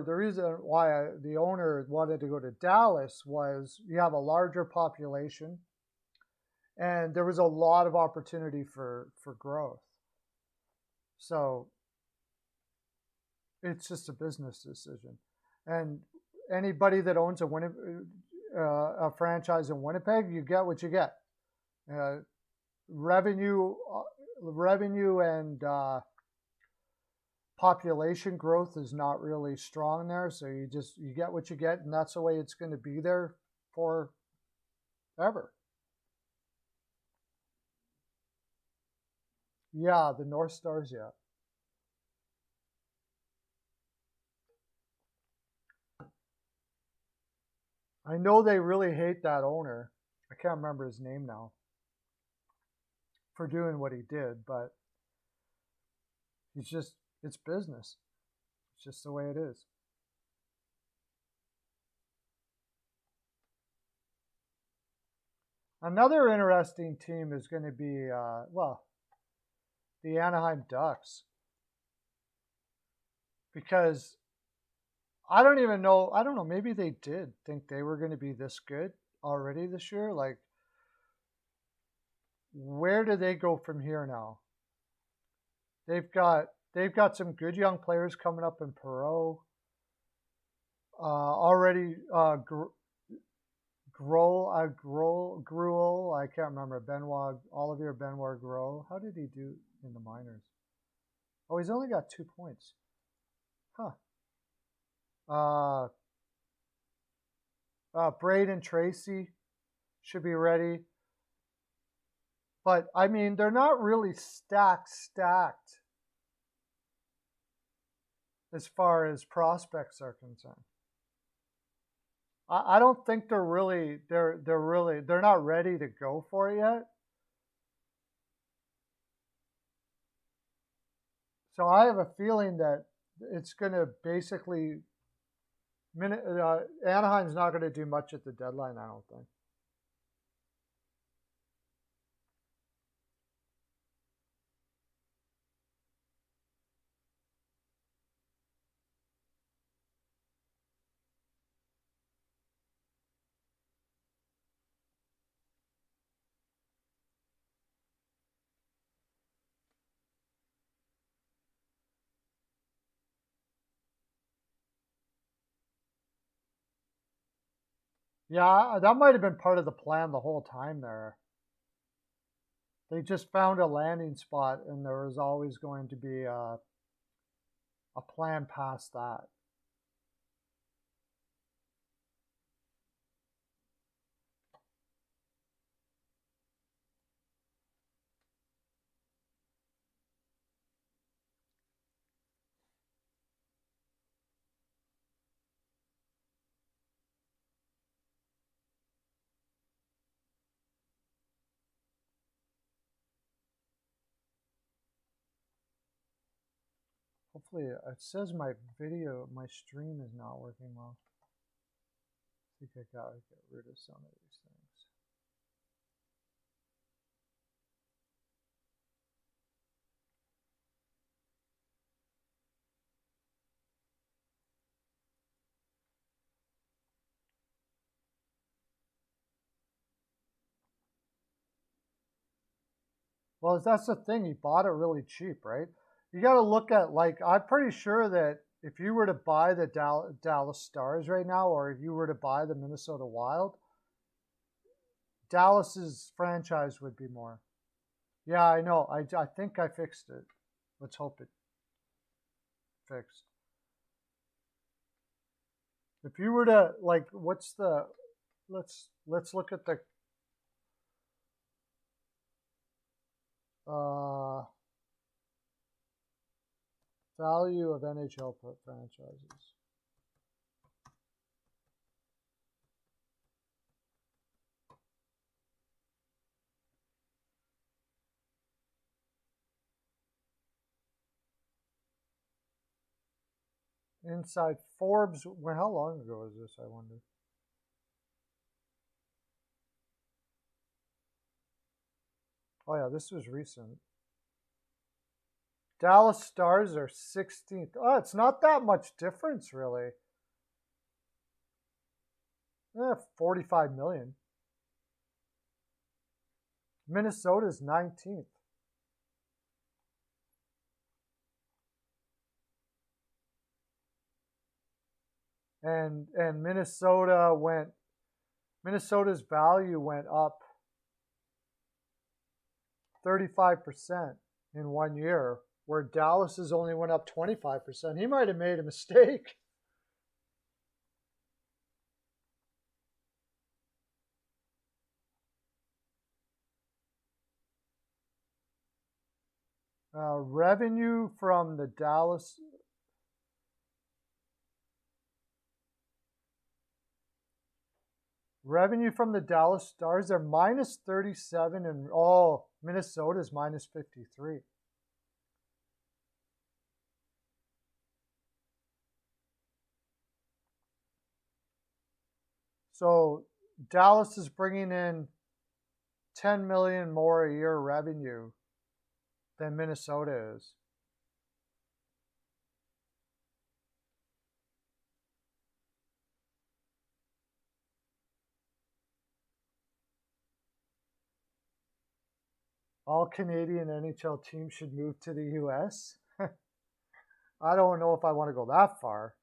reason why the owner wanted to go to Dallas was you have a larger population, and there was a lot of opportunity for growth. So it's just a business decision, and anybody that owns a franchise in Winnipeg, you get what you get. Revenue and population growth is not really strong there, so you get what you get, and that's the way it's going to be there forever. Yeah, the North Stars, yeah. I know they really hate that owner. I can't remember his name now for doing what he did, but it's business. It's just the way it is. Another interesting team is going to be, the Anaheim Ducks. Because I don't even know, I don't know, maybe they did think they were going to be this good already this year. Like, where do they go from here now? They've got some good young players coming up in Pearlo. Already Gruel, I can't remember, Olivier Benoit Gruel. How did he do in the minors? Oh, he's only got 2 points. Huh. Braden Tracy should be ready. But, I mean, they're not really stacked as far as prospects are concerned. I don't think they're not ready to go for it yet. So I have a feeling that it's going to basically Anaheim's not going to do much at the deadline, I don't think. Yeah, that might have been part of the plan the whole time there. They just found a landing spot, and there was always going to be a plan past that. Hopefully, it says my stream is not working well. I think I gotta get rid of some of these things. Well, that's the thing. He bought it really cheap, right? You got to look at, like, I'm pretty sure that if you were to buy the Dallas Stars right now, or if you were to buy the Minnesota Wild, Dallas's franchise would be more. Yeah, I know. I think I fixed it. Let's hope it fixed. If you were to, like, what's the, let's look at the value of NHL franchises. Inside Forbes, well, how long ago is this, I wonder? Oh yeah, this was recent. Dallas Stars are 16th. Oh, it's not that much difference, really. 45 million. Minnesota's 19th. And Minnesota's value went up 35% in 1 year, where Dallas has only went up 25%. He might have made a mistake. Revenue from the Dallas Stars are minus 37, and Minnesota's minus 53. So Dallas is bringing in 10 million more a year revenue than Minnesota is. All Canadian NHL teams should move to the US. I don't know if I want to go that far.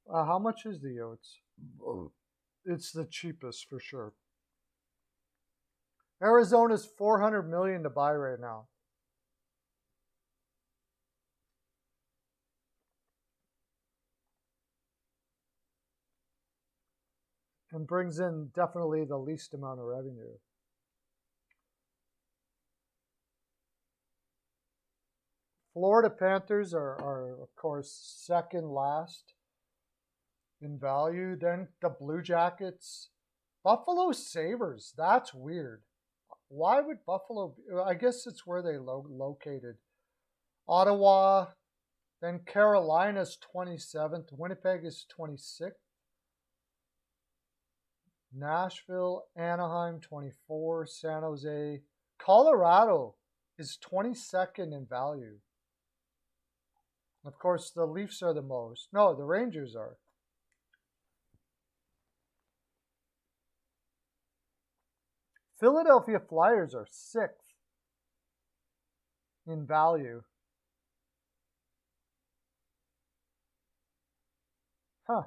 How much is the Yotes? It's the cheapest for sure. Arizona's $400 million to buy right now. And brings in definitely the least amount of revenue. Florida Panthers are of course, second last in value. Then the Blue Jackets. Buffalo Sabres. That's weird. Why would Buffalo? I guess it's where they located. Ottawa. Then Carolina's 27th. Winnipeg is 26th. Nashville, Anaheim, 24, San Jose. Colorado is 22nd in value. Of course, the Leafs are the most. No, the Rangers are. Philadelphia Flyers are 6th in value. Huh.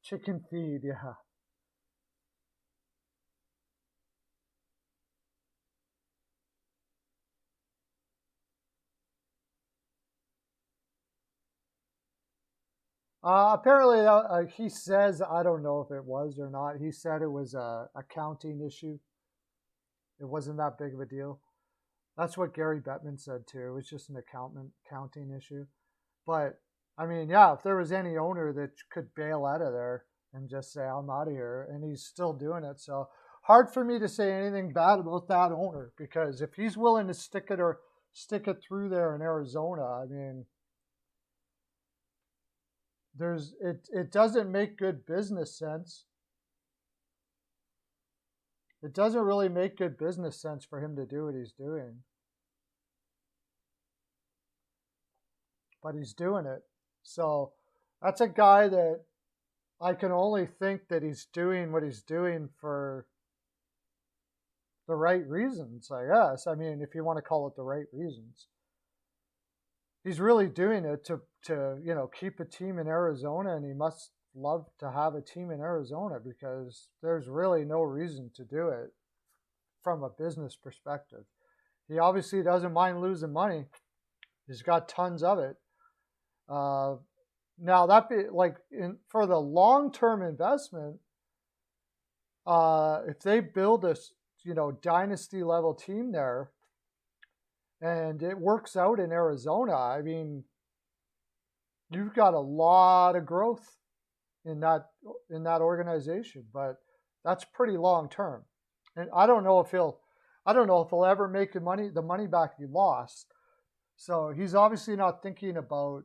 Chicken feed, yeah. Apparently, he says, I don't know if it was or not, he said it was a accounting issue. It wasn't that big of a deal. That's what Gary Bettman said too. It was just an accounting issue. But, I mean, yeah, if there was any owner that could bail out of there and just say, I'm out of here, and he's still doing it. So, hard for me to say anything bad about that owner, because if he's willing to stick it through there in Arizona, I mean, it doesn't make good business sense. It doesn't really make good business sense for him to do what he's doing. But he's doing it. So that's a guy that I can only think that he's doing what he's doing for the right reasons, I guess. I mean, if you want to call it the right reasons. He's really doing it to keep a team in Arizona, and he must love to have a team in Arizona, because there's really no reason to do it from a business perspective. He obviously doesn't mind losing money. He's got tons of it. Now that be like for the long-term investment, if they build a dynasty level team there, and it works out in Arizona, I mean, you've got a lot of growth in that organization, but that's pretty long term. And I don't know if he'll ever make the money back he lost. So he's obviously not thinking about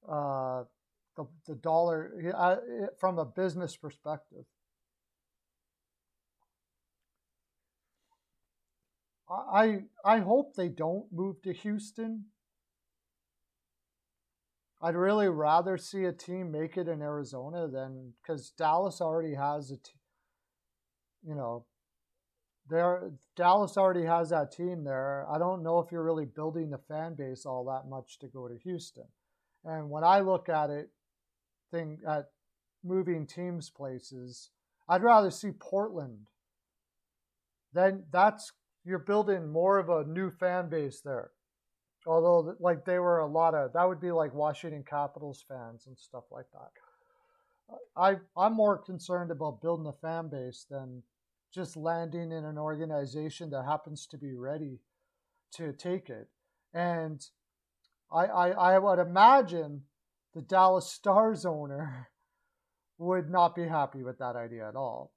the dollar from a business perspective. I hope they don't move to Houston. I'd really rather see a team make it in Arizona because Dallas already has Dallas already has that team there. I don't know if you're really building the fan base all that much to go to Houston. And when I look at it, moving teams places. I'd rather see Portland. Then you're building more of a new fan base there. Although, like, they were that would be like Washington Capitals fans and stuff like that. I'm more concerned about building a fan base than just landing in an organization that happens to be ready to take it. And I would imagine the Dallas Stars owner would not be happy with that idea at all.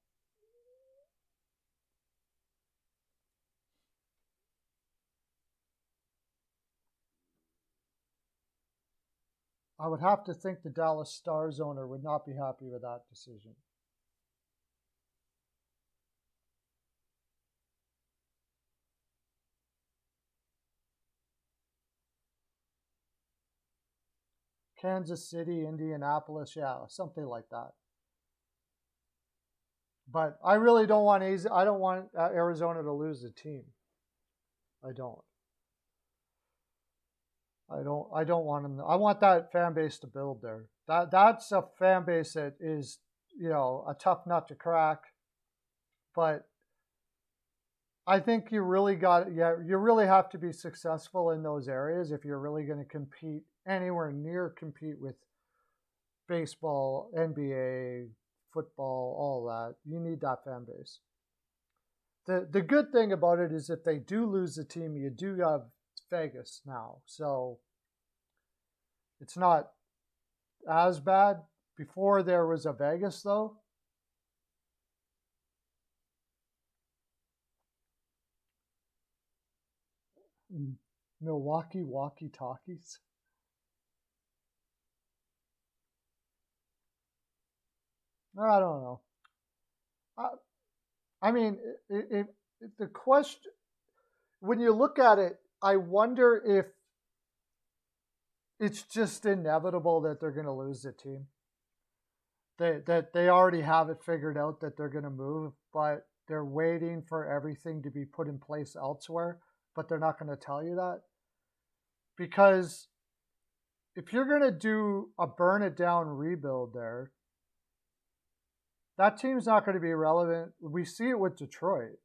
I would have to think the Dallas Stars owner would not be happy with that decision. Kansas City, Indianapolis, yeah, something like that. But I really don't want Arizona to lose the team. I don't. I don't want them. I want that fan base to build there. That's a fan base that is, a tough nut to crack. But I think you really have to be successful in those areas if you're really going to anywhere near compete with baseball, NBA, football, all that. You need that fan base. The good thing about it is if they do lose the team, you do have Vegas now. So it's not as bad. Before there was a Vegas, though. Milwaukee walkie-talkies. I don't know. I mean, the question, when you look at it, I wonder if it's just inevitable that they're going to lose the team. That they already have it figured out that they're going to move, but they're waiting for everything to be put in place elsewhere, but they're not going to tell you that. Because if you're going to do a burn it down rebuild there, that team's not going to be relevant. We see it with Detroit,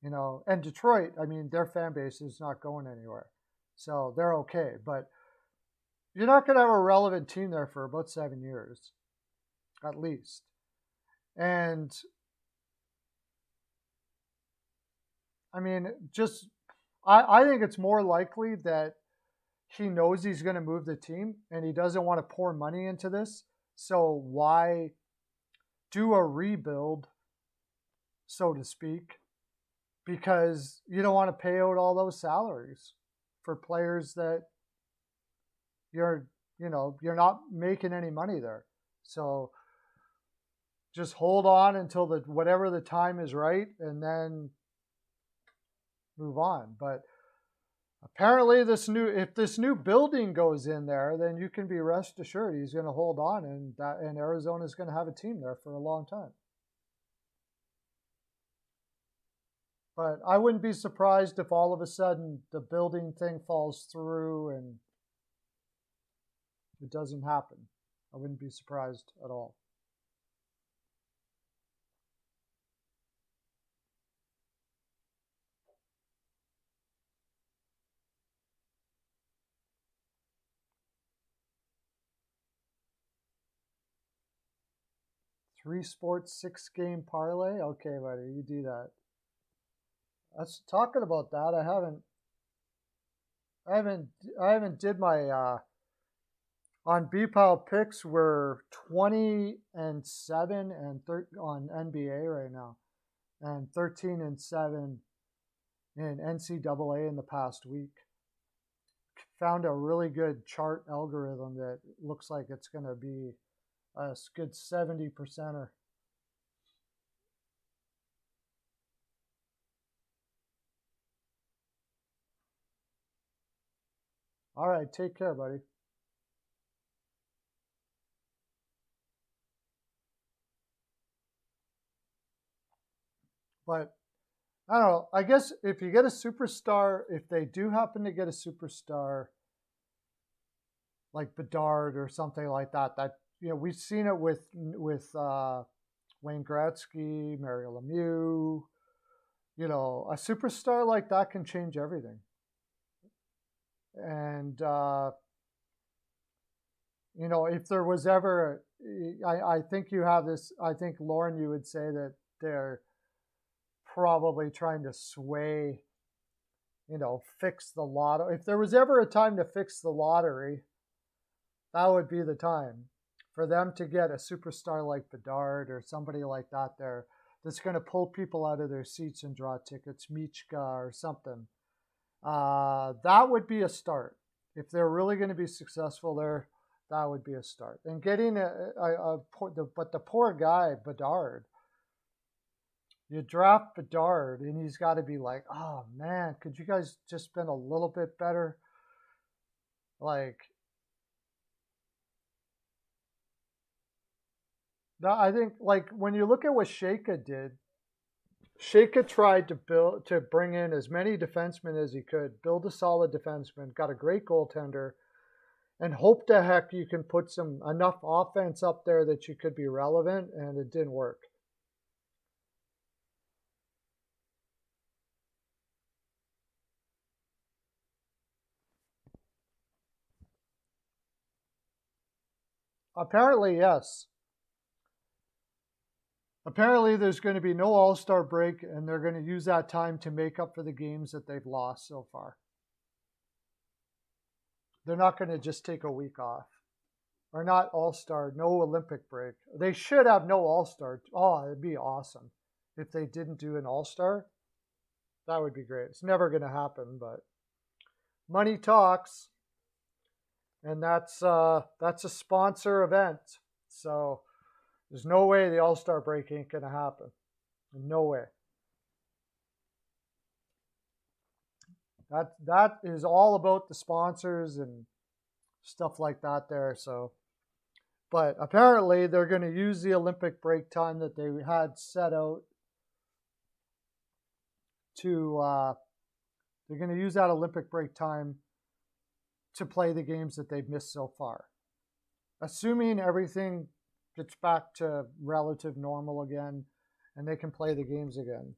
and Detroit, I mean, their fan base is not going anywhere. So they're okay. But you're not going to have a relevant team there for about 7 years, at least. And I mean, I think it's more likely that he knows he's going to move the team and he doesn't want to pour money into this. So why do a rebuild, so to speak, because you don't want to pay out all those salaries for players that you're not making any money there. So just hold on until whatever the time is right and then move on. But apparently if this new building goes in there, then you can be rest assured he's going to hold on, and Arizona's going to have a team there for a long time. But I wouldn't be surprised if all of a sudden the building thing falls through and it doesn't happen. I wouldn't be surprised at all. Three sports, 6-game parlay. Okay, buddy, you do that. That's talking about that. I haven't did my on BPAL picks. We're 20-7 on NBA right now, and 13-7 in NCAA in the past week. Found a really good chart algorithm that looks like it's going to be a good 70%er. All right, take care, buddy. But I don't know. I guess if you get a superstar, if they do happen to get a superstar like Bedard or something like that, that we've seen it with Wayne Gretzky, Mario Lemieux. A superstar like that can change everything. And if there was ever, I think you have this. I think, Lauren, you would say that they're probably trying to sway, fix the lotto. If there was ever a time to fix the lottery, that would be the time for them to get a superstar like Bedard or somebody like that there that's going to pull people out of their seats and draw tickets, Michka or something. That would be a start. If they're really going to be successful there, that would be a start. And getting but the poor guy, Bedard, you draft Bedard and he's got to be like, oh man, could you guys just been a little bit better? I think when you look at what Sheika did, Sheika tried to bring in as many defensemen as he could, build a solid defenseman, got a great goaltender, and hope to heck you can put enough offense up there that you could be relevant, and it didn't work. Apparently, yes. Apparently, there's going to be no All-Star break, and they're going to use that time to make up for the games that they've lost so far. They're not going to just take a week off. Or not All-Star, no Olympic break. They should have no All-Star. Oh, it'd be awesome if they didn't do an All-Star. That would be great. It's never going to happen, but money talks. And that's a sponsor event. So there's no way the All-Star break ain't going to happen. No way. That is all about the sponsors and stuff like that there. So, but apparently they're going to use the Olympic break time that they had set out to, they're going to use that Olympic break time to play the games that they've missed so far. Assuming everything gets back to relative normal again and they can play the games again.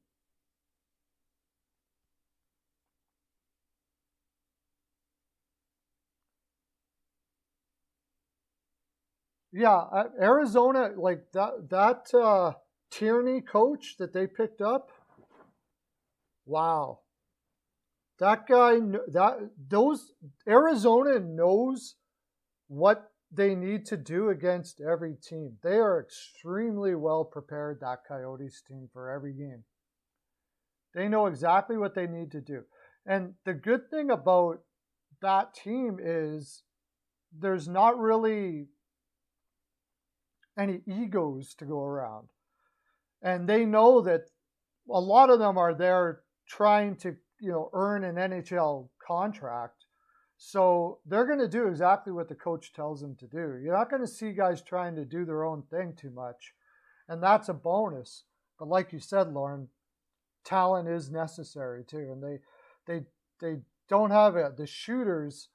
Yeah, Arizona, like that Tierney coach that they picked up. Wow, that guy, Arizona knows what they need to do against every team. They are extremely well prepared, that Coyotes team, for every game. They know exactly what they need to do. And the good thing about that team is there's not really any egos to go around. And they know that a lot of them are there trying to, earn an NHL contract. So they're going to do exactly what the coach tells them to do. You're not going to see guys trying to do their own thing too much. And that's a bonus. But like you said, Lauren, talent is necessary too. And they don't have the shooters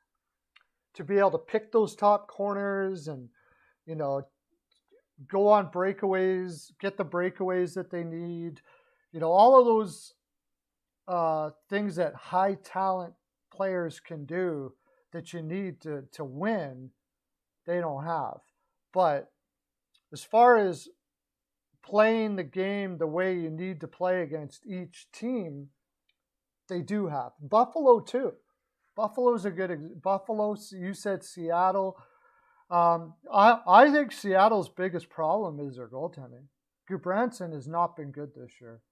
to be able to pick those top corners and, go on breakaways, get the breakaways that they need. All of those things that high talent players can do that you need to win, they don't have. But as far as playing the game the way you need to play against each team, they do have. Buffalo too. Buffalo's a good Buffalo. You said Seattle. I think Seattle's biggest problem is their goaltending. Gudbranson has not been good this year.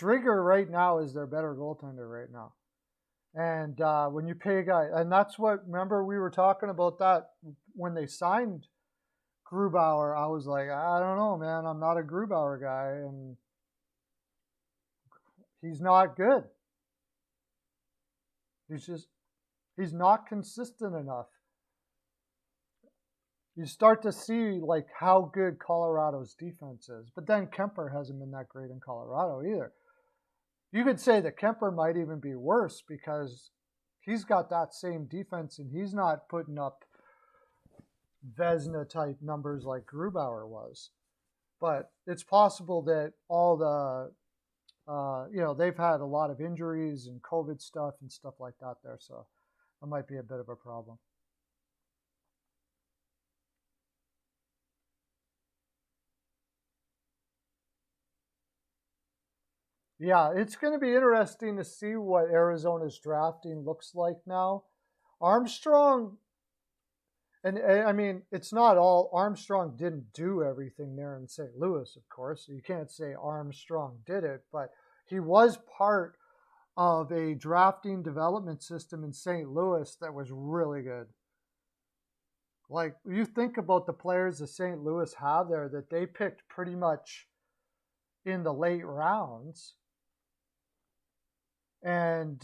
Drigger right now is their better goaltender right now. And when you pay a guy, and that's what, remember we were talking about that when they signed Grubauer. I was like, I don't know, man. I'm not a Grubauer guy. And he's not good. He's not consistent enough. You start to see like how good Colorado's defense is. But then Kemper hasn't been that great in Colorado either. You could say that Kemper might even be worse because he's got that same defense and he's not putting up Vesna type numbers like Grubauer was. But it's possible that all the they've had a lot of injuries and COVID stuff and stuff like that there, so that might be a bit of a problem. Yeah, it's going to be interesting to see what Arizona's drafting looks like now. Armstrong, and I mean, it's not all, Armstrong didn't do everything there in St. Louis, of course. So you can't say Armstrong did it, but he was part of a drafting development system in St. Louis that was really good. Like, you think about the players that St. Louis have there that they picked pretty much in the late rounds, and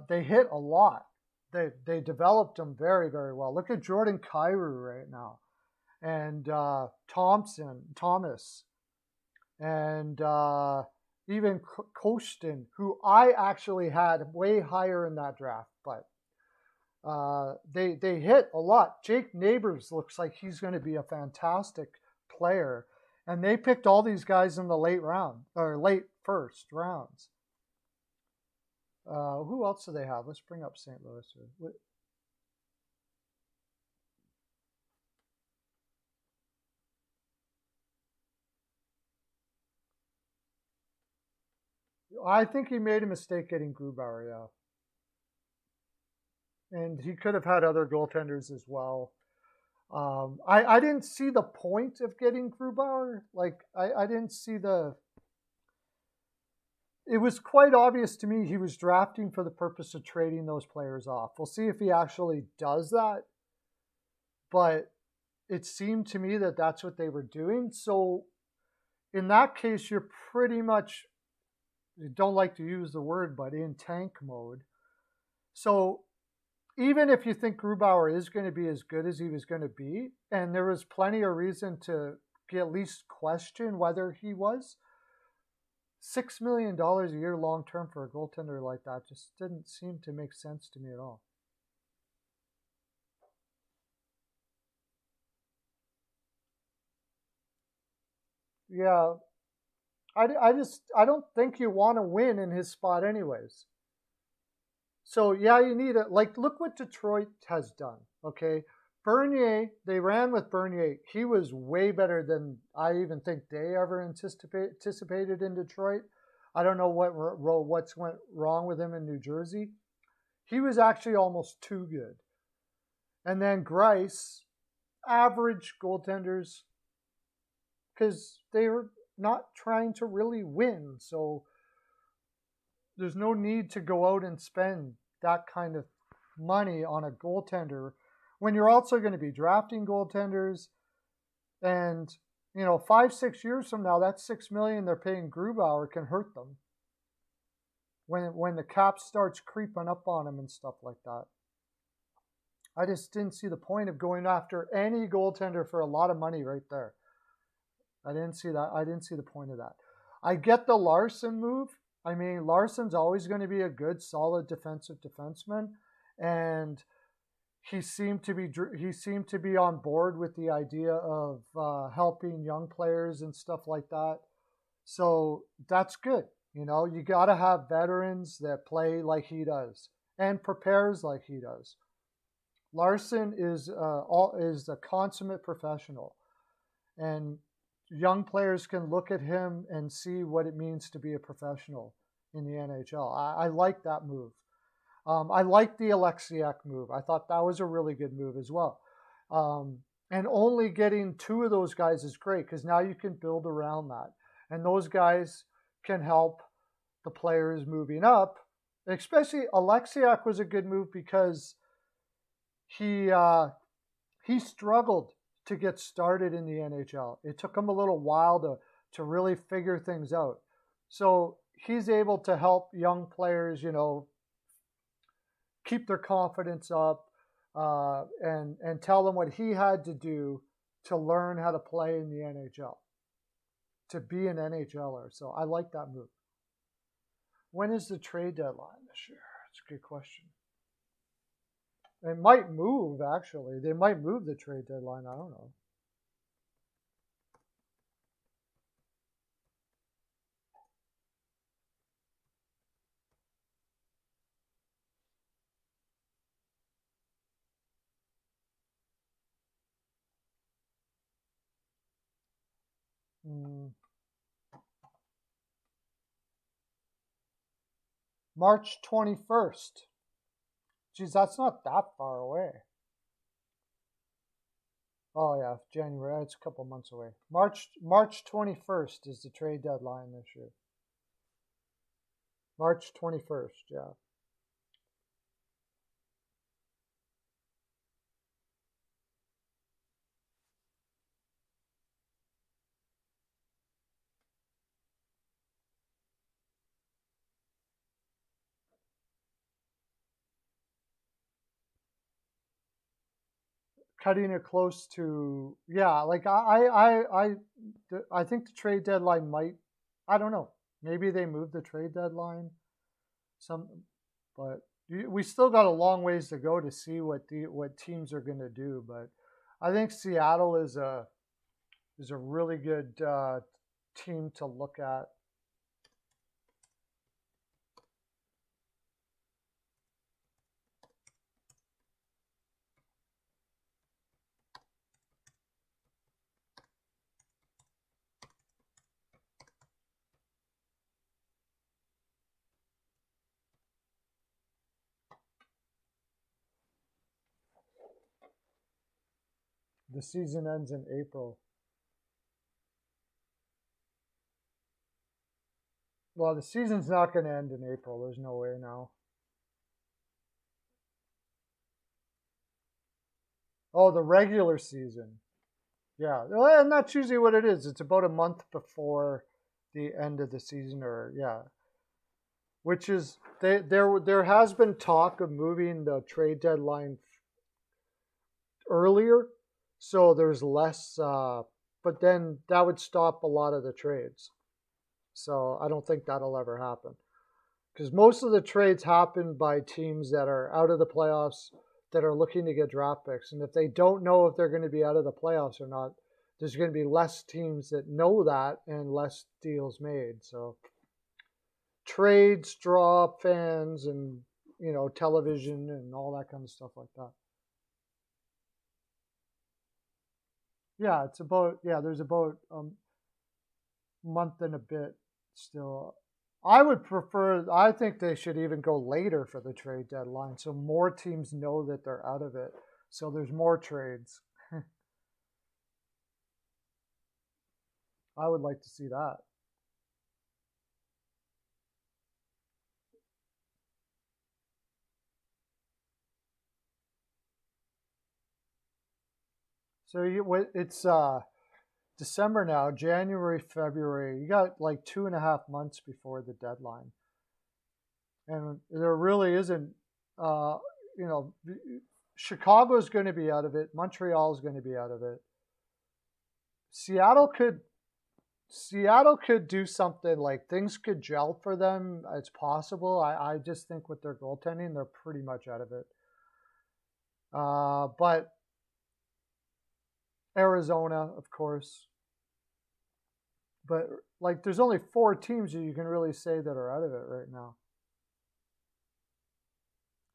they hit a lot. They developed them very, very well. Look at Jordan Kyrou right now, and Thomas, and even Kostin, who I actually had way higher in that draft, but they hit a lot. Jake Neighbors looks like he's going to be a fantastic player, and they picked all these guys in the late round or late first rounds. Who else do they have? Let's bring up St. Louis here. I think he made a mistake getting Grubauer, yeah. And he could have had other goaltenders as well. I didn't see the point of getting Grubauer. Like, I didn't see the... It was quite obvious to me he was drafting for the purpose of trading those players off. We'll see if he actually does that. But it seemed to me that that's what they were doing. So in that case, you're pretty much, you don't like to use the word, but in tank mode. So even if you think Grubauer is going to be as good as he was going to be, and there was plenty of reason to at least question whether he was, $6 million a year long term for a goaltender like that just didn't seem to make sense to me at all. Yeah, I don't think you want to win in his spot anyways. So yeah, you need it. Like, look what Detroit has done. Okay, Bernier, they ran with Bernier. He was way better than I even think they ever anticipated in Detroit. I don't know what's went wrong with him in New Jersey. He was actually almost too good. And then Grice, average goaltenders, because they were not trying to really win. So there's no need to go out and spend that kind of money on a goaltender when you're also going to be drafting goaltenders. And 5-6 years from now, that $6 million they're paying Grubauer can hurt them when the cap starts creeping up on them and stuff like that. I just didn't see the point of going after any goaltender for a lot of money right there. I didn't see that. I didn't see the point of that. I get the Larson move. I mean, Larson's always going to be a good, solid defensive defenseman, and he seemed to be on board with the idea of helping young players and stuff like that. So that's good. You got to have veterans that play like he does and prepares like he does. Larson is a consummate professional, and young players can look at him and see what it means to be a professional in the NHL. I like that move. I like the Alexiak move. I thought that was a really good move as well. And only getting 2 of those guys is great because now you can build around that. And those guys can help the players moving up. Especially Alexiak was a good move because he struggled to get started in the NHL. It took him a little while to really figure things out. So he's able to help young players, keep their confidence up and tell them what he had to do to learn how to play in the NHL, to be an NHLer. So I like that move. When is the trade deadline this year? That's a good question. It might move, actually. They might move the trade deadline. I don't know. Mm. March 21st. Geez, that's not that far away. Oh yeah, January. It's a couple months away. March 21st is the trade deadline this year. March 21st, yeah. Cutting it close to, yeah, like I think the trade deadline might, I don't know, maybe they move the trade deadline some, but we still got a long ways to go to see what teams are going to do. But I think Seattle is a really good team to look at. The season ends in April. Well, the season's not going to end in April. There's no way now. Oh, the regular season. Yeah, well, and that's usually what it is. It's about a month before the end of the season, or yeah, which is there has been talk of moving the trade deadline earlier, so there's less. But then that would stop a lot of the trades. So I don't think that'll ever happen because most of the trades happen by teams that are out of the playoffs that are looking to get draft picks, and if they don't know if they're going to be out of the playoffs or not, there's going to be less teams that know that and less deals made. So trades draw up fans and television and all that kind of stuff like that. Yeah, it's about there's about a month and a bit still. I think they should even go later for the trade deadline so more teams know that they're out of it. So there's more trades. I would like to see that. So it's December now, January, February. You got like 2.5 months before the deadline, and there really isn't. You know, Chicago's going to be out of it. Montreal's going to be out of it. Seattle could Seattle could do something like things could gel for them. It's possible. I just think with their goaltending, they're pretty much out of it. But Arizona, of course. But like, there's only 4 teams that you can really say that are out of it right now.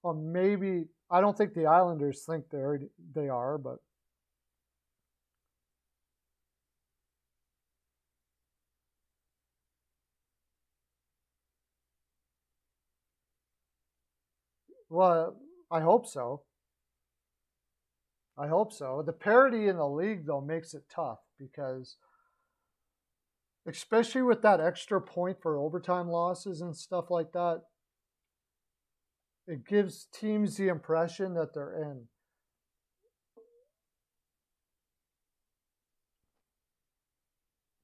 Well, maybe I don't think the Islanders think they are, but well, I hope so. I hope so. The parity in the league though makes it tough because especially with that extra point for overtime losses and stuff like that, it gives teams the impression that they're in.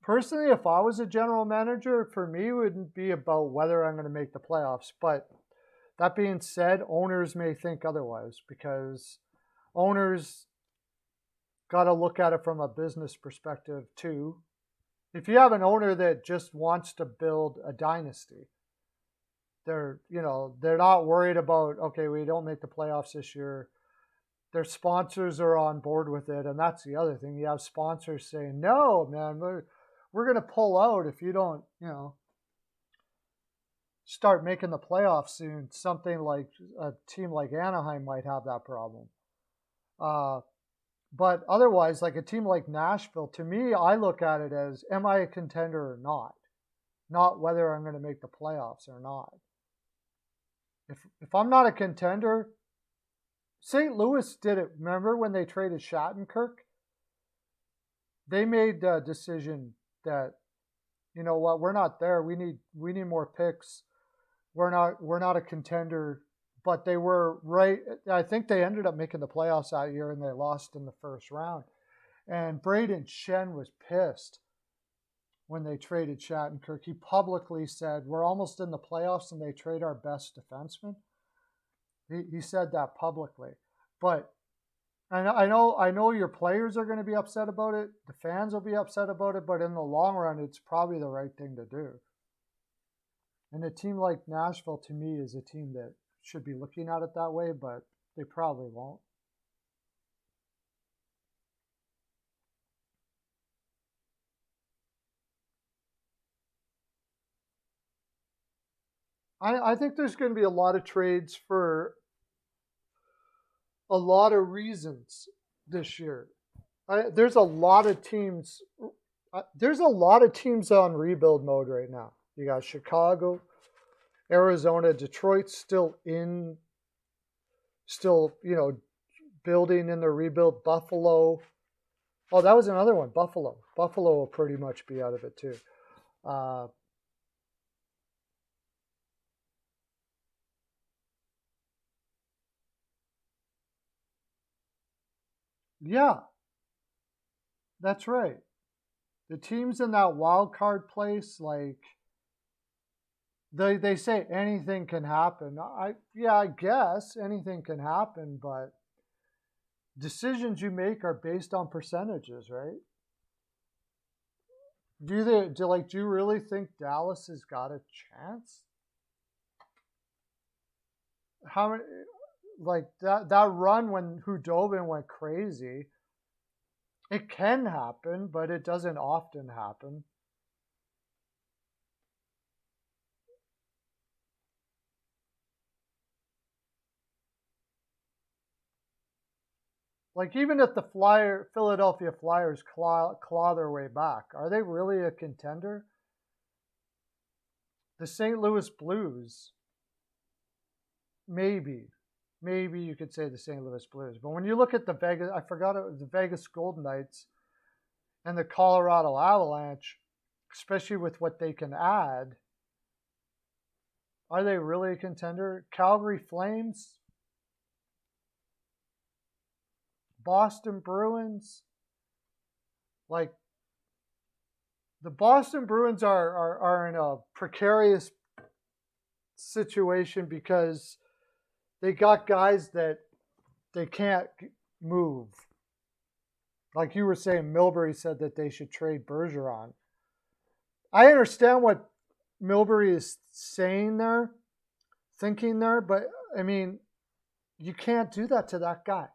Personally, if I was a general manager, for me, it wouldn't be about whether I'm going to make the playoffs. But that being said, owners may think otherwise because owners got to look at it from a business perspective too. If you have an owner that just wants to build a dynasty, they're not worried about, okay, we don't make the playoffs this year. their sponsors are on board with it, and that's the other thing. You have sponsors saying, "No, man, we're going to pull out if you don't, start making the playoffs soon." Something like a team like Anaheim might have that problem. But otherwise, like a team like Nashville, to me, I look at it as, am I a contender or not? Not whether I'm going to make the playoffs or not. If I'm not a contender, St. Louis did it. Remember when they traded Shattenkirk? They made the decision that, you know what, we're not there. We need more picks. We're not a contender. But they were right. I think they ended up making the playoffs that year, and they lost in the first round. And Braden Shen was pissed when they traded Shattenkirk. He publicly said, "We're almost in the playoffs, and they trade our best defenseman." He said that publicly. But I know your players are going to be upset about it. The fans will be upset about it. But in the long run, it's probably the right thing to do. And a team like Nashville, to me, is a team that should be looking at it that way, but they probably won't. I think there's going to be a lot of trades for a lot of reasons this year. There's a lot of teams. There's a lot of teams on rebuild mode right now. You got Chicago, Arizona, Detroit's still building in the rebuild. Buffalo. Oh, that was another one. Buffalo. Buffalo will pretty much be out of it too. Yeah, that's right. The teams in that wild card place, like they say anything can happen. I guess anything can happen, but decisions you make are based on percentages, right? Do you really think Dallas has got a chance? How many, like that run when Hudobin went crazy? It can happen, but it doesn't often happen. Like even if the Philadelphia Flyers claw their way back, are they really a contender? The St. Louis Blues, maybe you could say the St. Louis Blues. But when you look at the Vegas Golden Knights and the Colorado Avalanche, especially with what they can add, are they really a contender? Calgary Flames, Boston Bruins, like the Boston Bruins are in a precarious situation because they got guys that they can't move. Like you were saying, Milbury said that they should trade Bergeron. I understand what Milbury is saying there, thinking there, but I mean, you can't do that to that guy.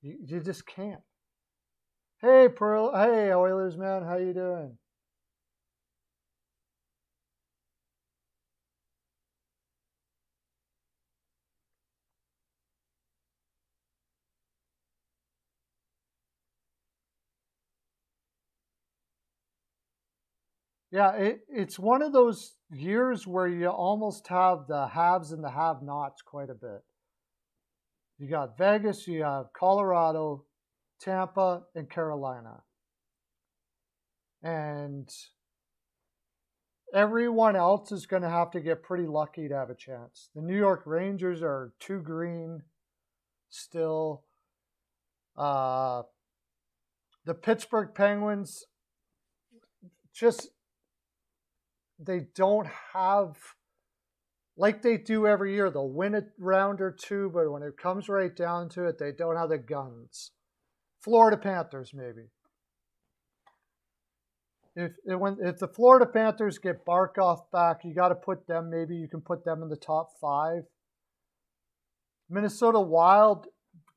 You just can't. Hey, Pearl. Hey, Oilers, man. How you doing? Yeah, it's one of those years where you almost have the haves and the have-nots quite a bit. You got Vegas, you have Colorado, Tampa, and Carolina. And everyone else is going to have to get pretty lucky to have a chance. The New York Rangers are too green still. The Pittsburgh Penguins just, they don't have, like they do every year, they'll win a round or two, but when it comes right down to it, they don't have the guns. Florida Panthers, maybe. If the Florida Panthers get Barkov back, you got to put them, maybe you can put them in the top 5. Minnesota Wild,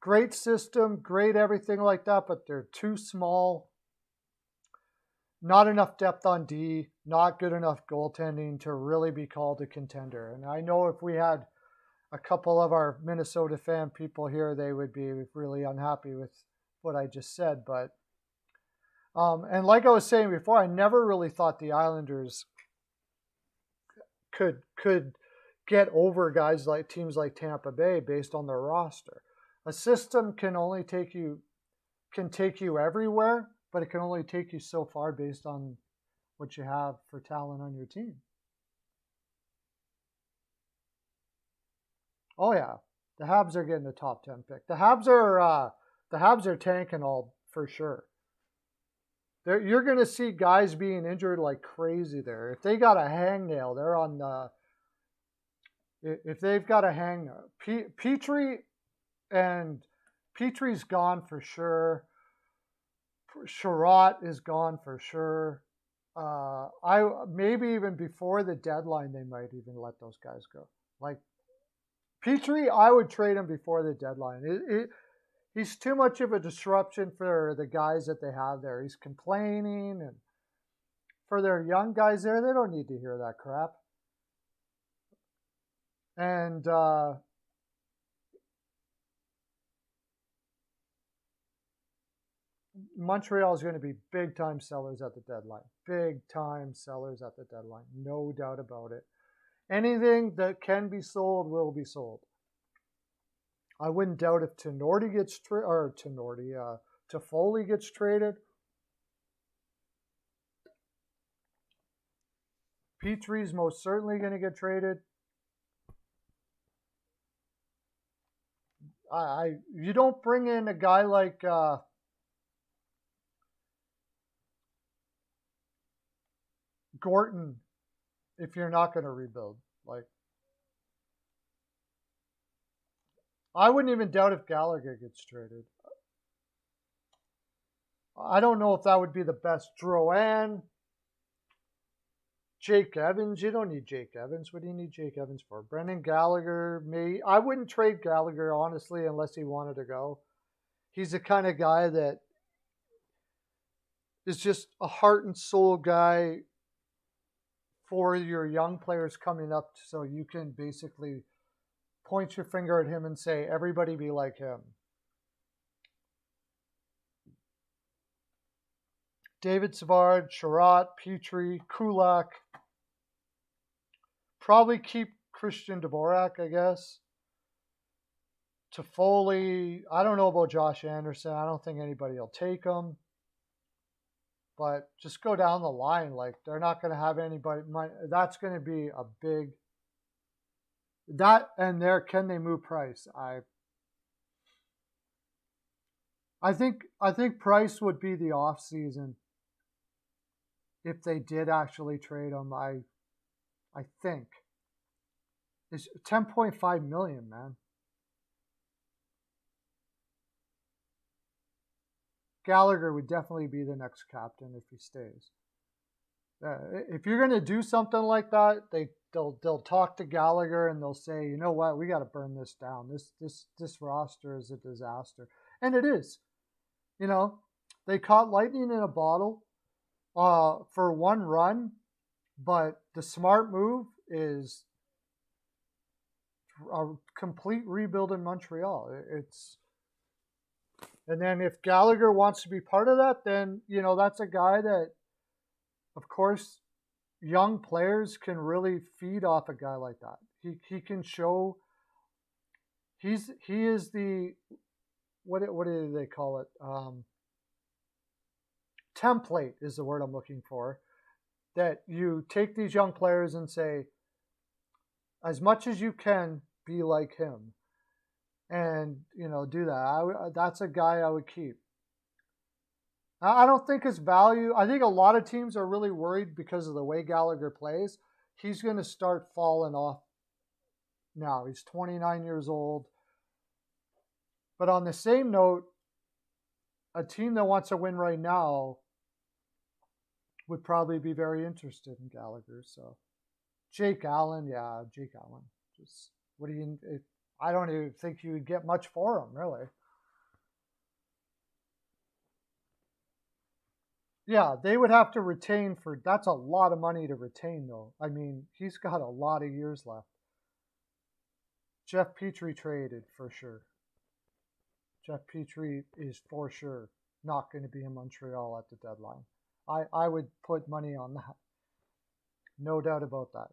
great system, great everything like that, but they're too small. Not enough depth on D, not good enough goaltending to really be called a contender. And I know if we had a couple of our Minnesota fan people here, they would be really unhappy with what I just said. But and like I was saying before, I never really thought the Islanders could get over guys like teams like Tampa Bay based on their roster. A system can take you everywhere, but it can only take you so far based on what you have for talent on your team. Oh yeah, the Habs are getting a top 10 pick. The Habs are tanking all for sure. You're going to see guys being injured like crazy there. If they got a hangnail, they're on the. If they've got a hangnail, Petry's gone for sure. Sherratt is gone for sure. I maybe even before the deadline they might even let those guys go. Like Petry, I would trade him before the deadline. He's too much of a disruption for the guys that they have there. He's complaining, and for their young guys there, they don't need to hear that crap. And Montreal is going to be big-time sellers at the deadline. Big-time sellers at the deadline. No doubt about it. Anything that can be sold will be sold. I wouldn't doubt if Toffoli gets traded. Petry's most certainly going to get traded. You don't bring in a guy like Gorton if you're not going to rebuild. Like, I wouldn't even doubt if Gallagher gets traded. I don't know if that would be the best. Drouin, Jake Evans. You don't need Jake Evans. What do you need Jake Evans for? Brendan Gallagher, me. I wouldn't trade Gallagher, honestly, unless he wanted to go. He's the kind of guy that is just a heart and soul guy for your young players coming up, so you can basically point your finger at him and say, everybody be like him. David Savard, Sherratt, Petry, Kulak. Probably keep Christian Dvorak, I guess. Toffoli. I don't know about Josh Anderson. I don't think anybody will take him. But just go down the line. Like, they're not going to have anybody. That's going to be a big. That and there, can they move Price? I think Price would be the off season if they did actually trade him. I think it's $10.5 million, man. Gallagher would definitely be the next captain if he stays. If you're going to do something like that, they'll talk to Gallagher and they'll say, you know what, we got to burn this down. This roster is a disaster, and it is. You know, they caught lightning in a bottle for one run, but the smart move is a complete rebuild in Montreal. And then if Gallagher wants to be part of that, then, you know, that's a guy that, of course, young players can really feed off a guy like that. He can show he is the what do they call it? Template is the word I'm looking for. That you take these young players and say, as much as you can, be like him. And, you know, do that. That's a guy I would keep. I don't think his value, I think a lot of teams are really worried because of the way Gallagher plays. He's going to start falling off now. He's 29 years old. But on the same note, a team that wants to win right now would probably be very interested in Gallagher. So Jake Allen. Just what do you, I don't even think you would get much for him, really. Yeah, they would have to retain for that's a lot of money to retain though. I mean, he's got a lot of years left. Jeff Petrie traded for sure. Jeff Petrie is for sure not going to be in Montreal at the deadline. I would put money on that. No doubt about that.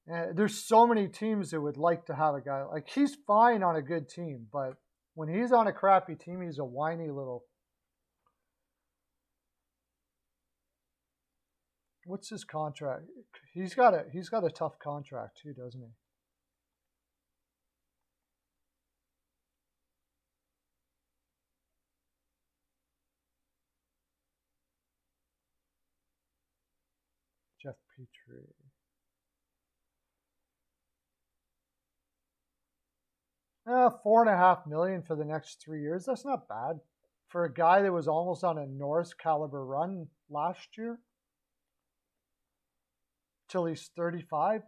And there's so many teams that would like to have a guy like he's fine on a good team, but when he's on a crappy team, he's a whiny little. What's his contract? He's got a tough contract too, doesn't he? Jeff Petrie. 4.5 million for the next 3 years. That's not bad for a guy that was almost on a Norris caliber run last year till he's 35.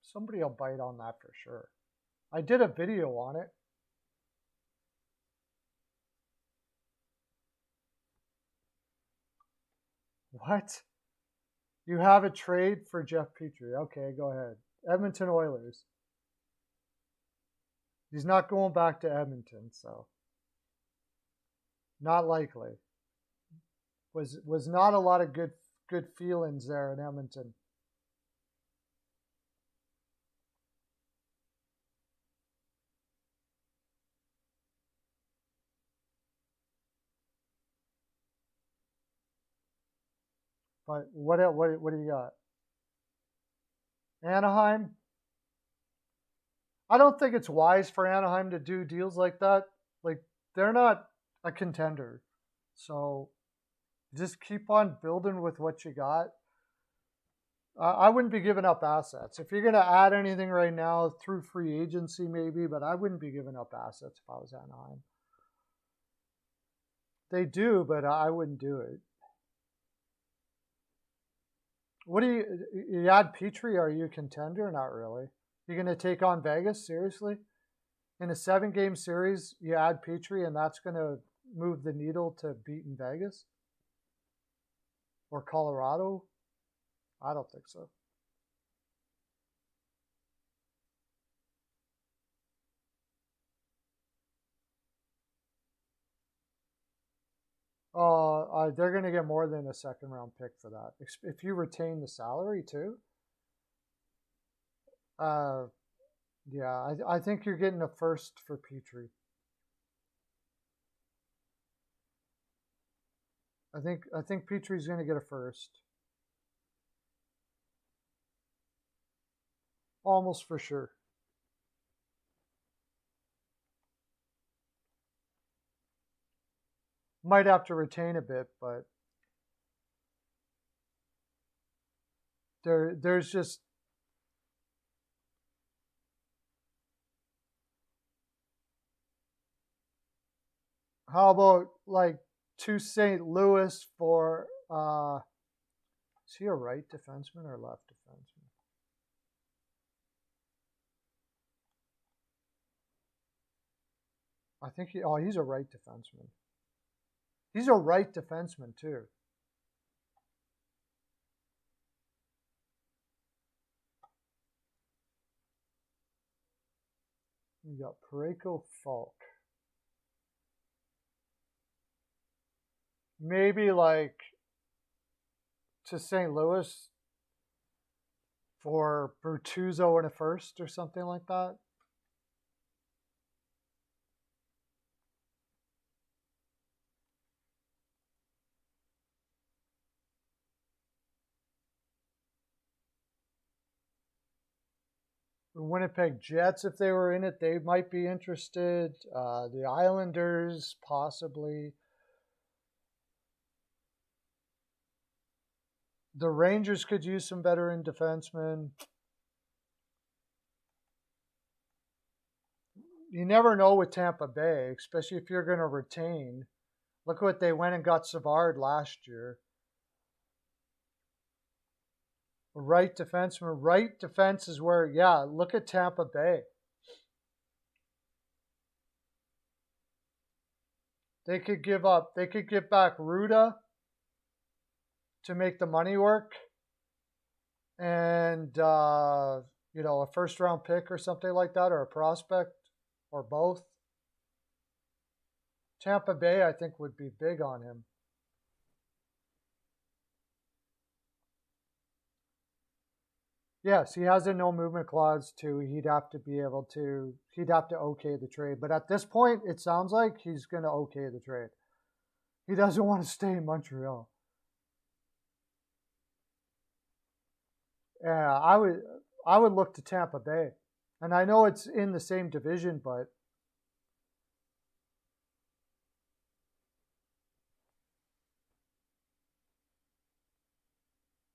Somebody will bite on that for sure. I did a video on it. What? You have a trade for Jeff Petrie. Okay, go ahead. Edmonton Oilers. He's not going back to Edmonton, so not likely. Was not a lot of good feelings there in Edmonton. But what do you got? Anaheim? I don't think it's wise for Anaheim to do deals like that. Like they're not a contender. So just keep on building with what you got. I wouldn't be giving up assets. If you're going to add anything right now through free agency, maybe, but I wouldn't be giving up assets if I was Anaheim. They do, but I wouldn't do it. What do you add Petrie? Are you a contender? Not really. You're going to take on Vegas? Seriously? In a 7-game series, you add Petrie, and that's going to move the needle to beating Vegas? Or Colorado? I don't think so. They're going to get more than a second-round pick for that. If you retain the salary, too. Yeah, I think you're getting a first for Petrie. I think Petrie's going to get a first. Almost for sure. Might have to retain a bit, but there's just how about like to St. Louis for is he a right defenseman or left defenseman? I think he's a right defenseman. He's a right defenseman too. You got Pareko Falk. Maybe like to St. Louis for Bertuzzo in a first or something like that. The Winnipeg Jets, if they were in it, they might be interested. The Islanders, possibly. The Rangers could use some veteran defensemen. You never know with Tampa Bay, especially if you're going to retain. Look what they went and got Savard last year. Right defenseman. Right defense is where, yeah, look at Tampa Bay. They could give back Ruda to make the money work, and you know, a first round pick or something like that, or a prospect, or both. Tampa Bay, I think, would be big on him. Yes, he has a no movement clause too. He'd have to okay the trade. But at this point, it sounds like he's going to okay the trade. He doesn't want to stay in Montreal. Yeah, I would look to Tampa Bay. And I know it's in the same division, but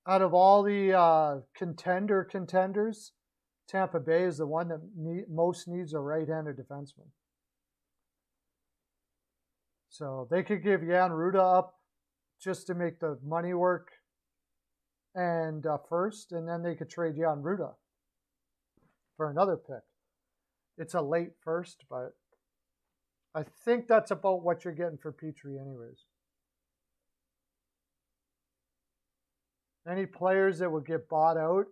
out of all the contenders, Tampa Bay is the one that most needs a right-handed defenseman. So they could give Jan Ruda up just to make the money work, and first, and then they could trade Jan Ruda for another pick. It's a late first, but I think that's about what you're getting for Petrie anyways. Any players that would get bought out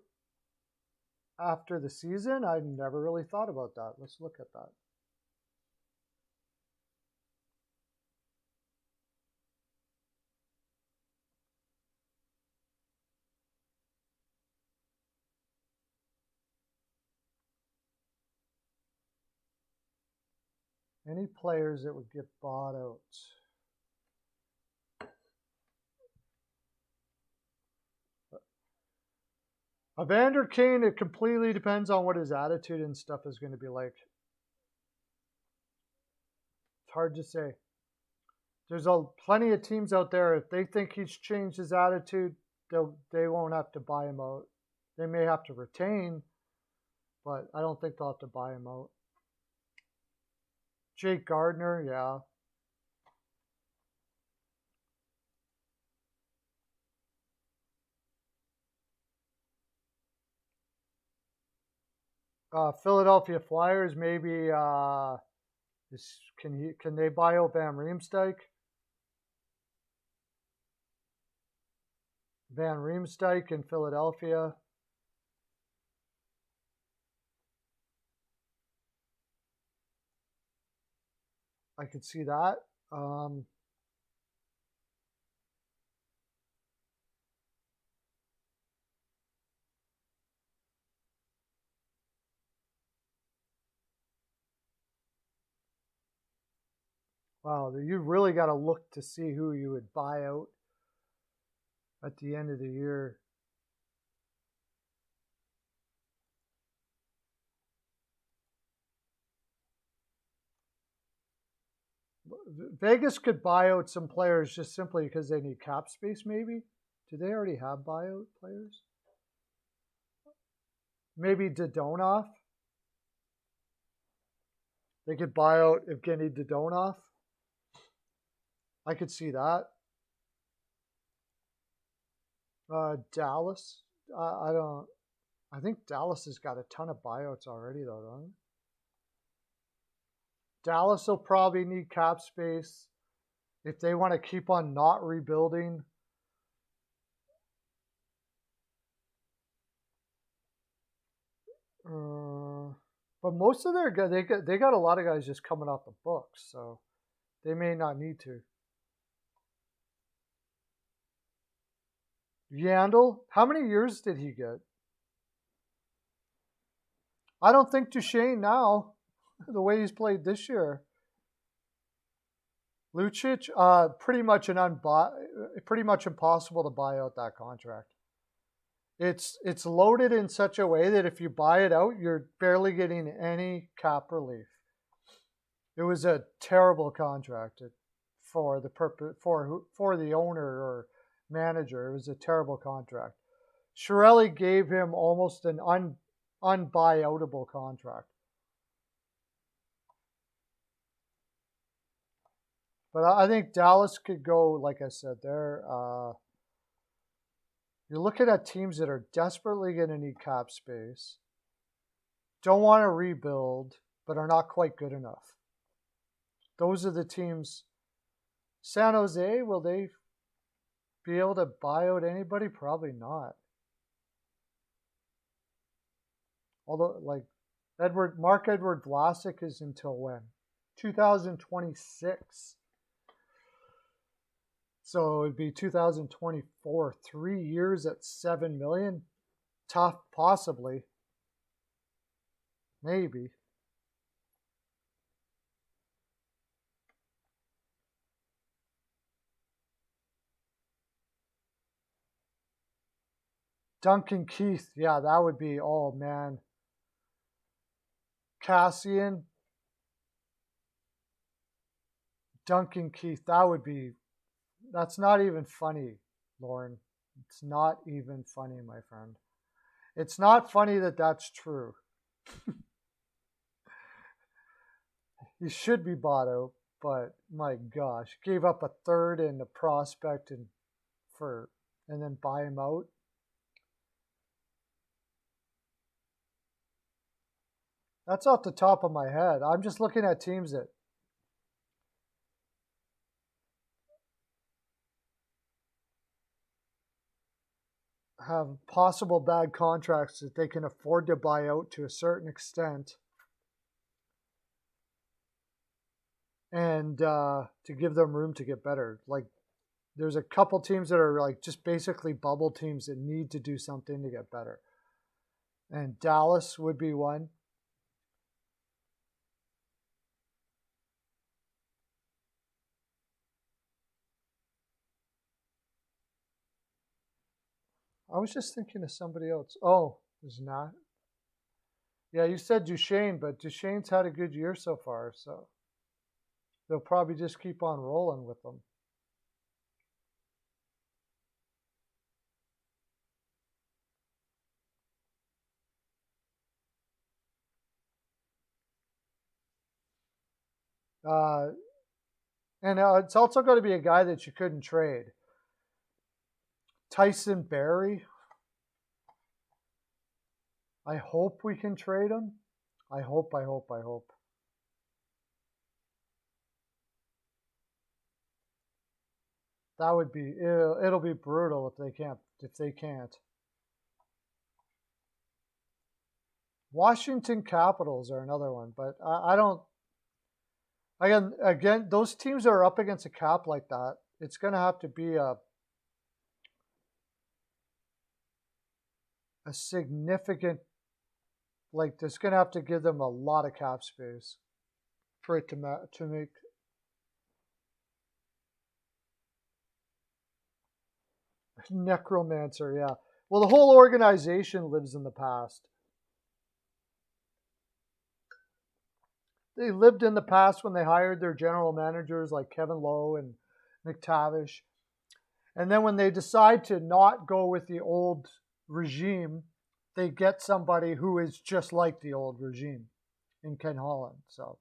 after the season? I never really thought about that. Let's look at that. Any players that would get bought out? Evander Kane, it completely depends on what his attitude and stuff is going to be like. It's hard to say. There's plenty of teams out there. If they think he's changed his attitude, they won't have to buy him out. They may have to retain, but I don't think they'll have to buy him out. Jake Gardner, yeah. Philadelphia Flyers, maybe. Can they buy out Van Riemsdyk? Van Riemsdyk in Philadelphia. I could see that. Wow, you really got to look to see who you would buy out at the end of the year. Vegas could buy out some players just simply because they need cap space, maybe. Do they already have buyout players? Maybe Dodonov. They could buy out Evgeny Dodonov. I could see that. Dallas. I think Dallas has got a ton of buyouts already, though, don't they? Dallas will probably need cap space if they want to keep on not rebuilding. But most of their guys, they got a lot of guys just coming off the books, so they may not need to. Yandel, how many years did he get? I don't think Duchesne now, the way he's played this year. Lucic, pretty much impossible to buy out that contract. It's loaded in such a way that if you buy it out, you're barely getting any cap relief. It was a terrible contract for the purpose for the owner or manager. It was a terrible contract. Chiarelli gave him almost an unbuyoutable contract. But I think Dallas could go, like I said, you're looking at teams that are desperately going to need cap space, don't want to rebuild, but are not quite good enough. Those are the teams. San Jose, will they be able to buy out anybody? Probably not. Although, like, Mark Edward Vlasic is until when? 2026. So it'd be 2024. 3 years at $7 million. Tough, possibly. Maybe. Duncan Keith, yeah, that would be, oh man. Cassian, Duncan Keith, that's not even funny, Lauren. It's not even funny, my friend. It's not funny that that's true. He should be bought out, but my gosh, gave up a third in the prospect and then buy him out. That's off the top of my head. I'm just looking at teams that have possible bad contracts that they can afford to buy out to a certain extent, and to give them room to get better. Like, there's a couple teams that are like just basically bubble teams that need to do something to get better. And Dallas would be one. I was just thinking of somebody else. Oh, there's not. Yeah, you said Duchesne, but Duchesne's had a good year so far, so they'll probably just keep on rolling with them. And it's also got to be a guy that you couldn't trade. Tyson Barrie. I hope we can trade him. I hope. That would be, it'll be brutal if they can't. Washington Capitals are another one, but I don't. Again, those teams that are up against a cap like that, it's going to have to be a significant, like, it's going to have to give them a lot of cap space for it to make. Necromancer, yeah. Well, the whole organization lives in the past. They lived in the past when they hired their general managers like Kevin Lowe and McTavish. And then when they decide to not go with the old regime, they get somebody who is just like the old regime in Ken Holland. So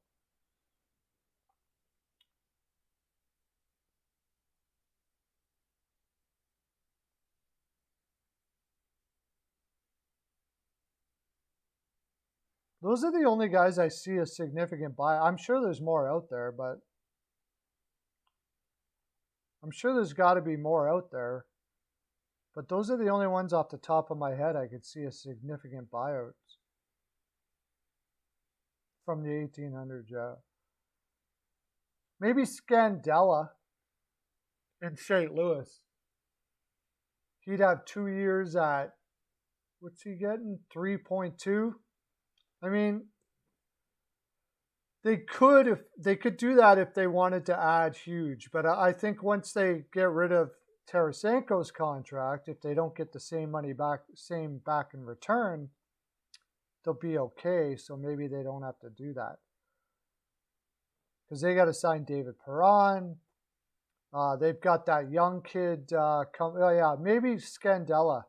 those are the only guys I see a significant buy. I'm sure there's more out there, but I'm sure there's got to be more out there. But those are the only ones off the top of my head I could see a significant buyout from the 1800s. Yeah. Maybe Scandella in St. Louis. He'd have 2 years at, what's he getting? 3.2. I mean, they could do that if they wanted to add huge, but I think once they get rid of Tarasenko's contract, if they don't get the same money back in return, they'll be okay. So maybe they don't have to do that because they got to sign David Perron. They've got that young kid. Oh yeah, maybe Scandella.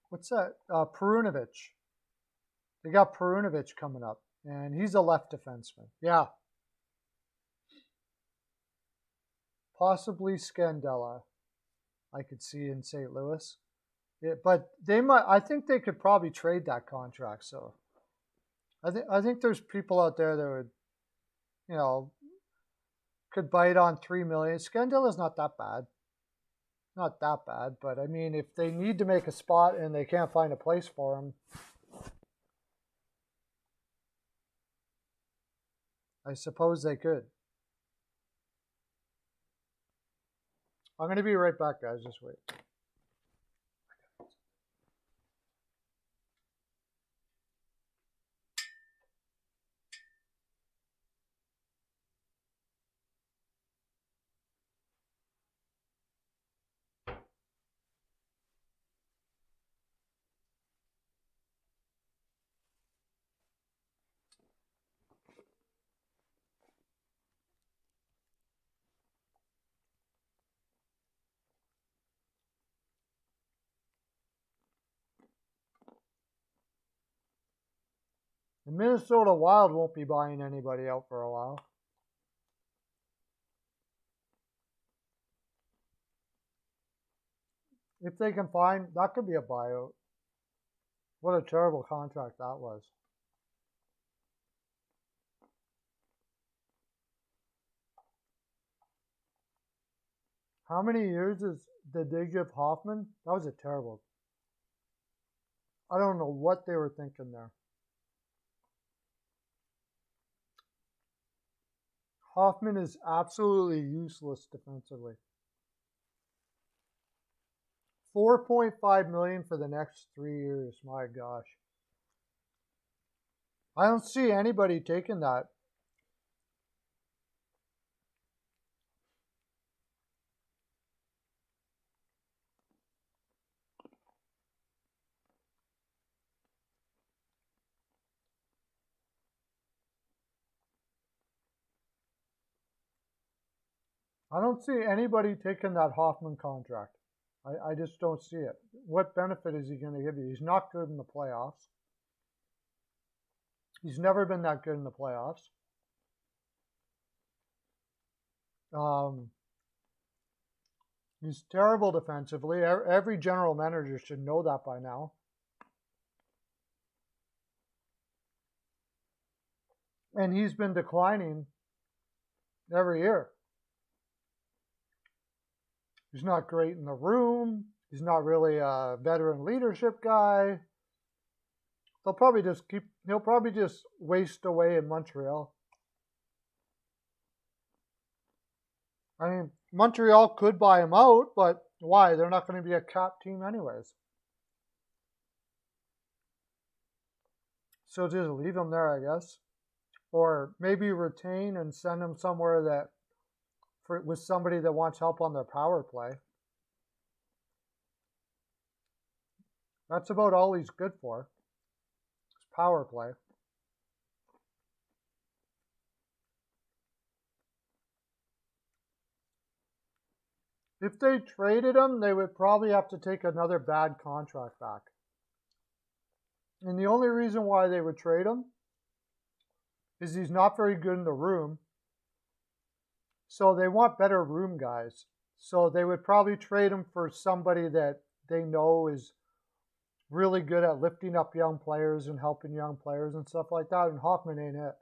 What's that? Perunovich. They got Perunovich coming up, and he's a left defenseman. Yeah. Possibly Scandella, I could see in St. Louis. But they might. I think they could probably trade that contract. So I think there's people out there that would, you know, could bite on $3 million. Scandella's not that bad. Not that bad, but I mean, if they need to make a spot and they can't find a place for him, I suppose they could. I'm going to be right back, guys. Just wait. The Minnesota Wild won't be buying anybody out for a while. If they can find, that could be a buyout. What a terrible contract that was. How many years did they give Hoffman? That was a terrible. I don't know what they were thinking there. Hoffman is absolutely useless defensively. $4.5 million for the next 3 years. My gosh. I don't see anybody taking that. I don't see anybody taking that Hoffman contract. I just don't see it. What benefit is he going to give you? He's not good in the playoffs. He's never been that good in the playoffs. He's terrible defensively. Every general manager should know that by now. And he's been declining every year. He's not great in the room. He's not really a veteran leadership guy. He'll probably just waste away in Montreal. I mean, Montreal could buy him out, but why? They're not going to be a cap team anyways. So just leave him there, I guess. Or maybe retain and send him somewhere that with somebody that wants help on their power play. That's about all he's good for. Is power play. If they traded him, they would probably have to take another bad contract back. And the only reason why they would trade him is he's not very good in the room. So they want better room guys. So they would probably trade him for somebody that they know is really good at lifting up young players and helping young players and stuff like that. And Hoffman ain't it.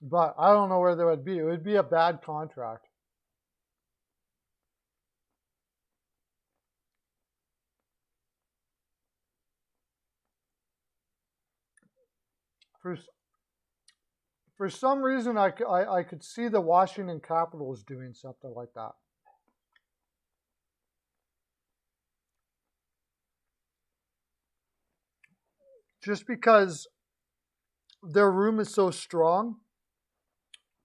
But I don't know where they would be. It would be a bad contract. For some reason, I could see the Washington Capitals doing something like that. Just because their room is so strong,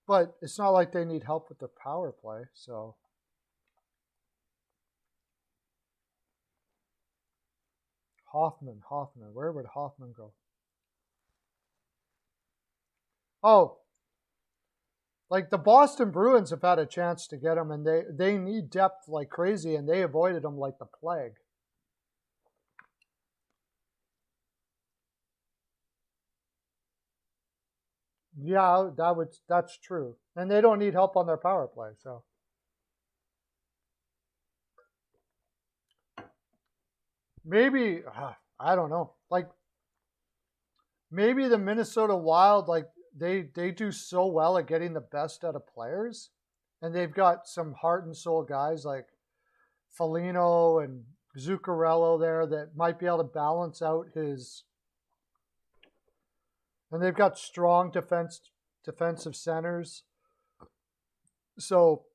but it's not like they need help with the power play, so. Hoffman. Where would Hoffman go? Oh, Like the Boston Bruins have had a chance to get him, and they need depth like crazy, and they avoided him like the plague. Yeah, that's true. And they don't need help on their power play, so maybe I don't know. Like maybe the Minnesota Wild, like they do so well at getting the best out of players, and they've got some heart and soul guys like Foligno and Zuccarello there that might be able to balance out his. And they've got strong defensive centers. So,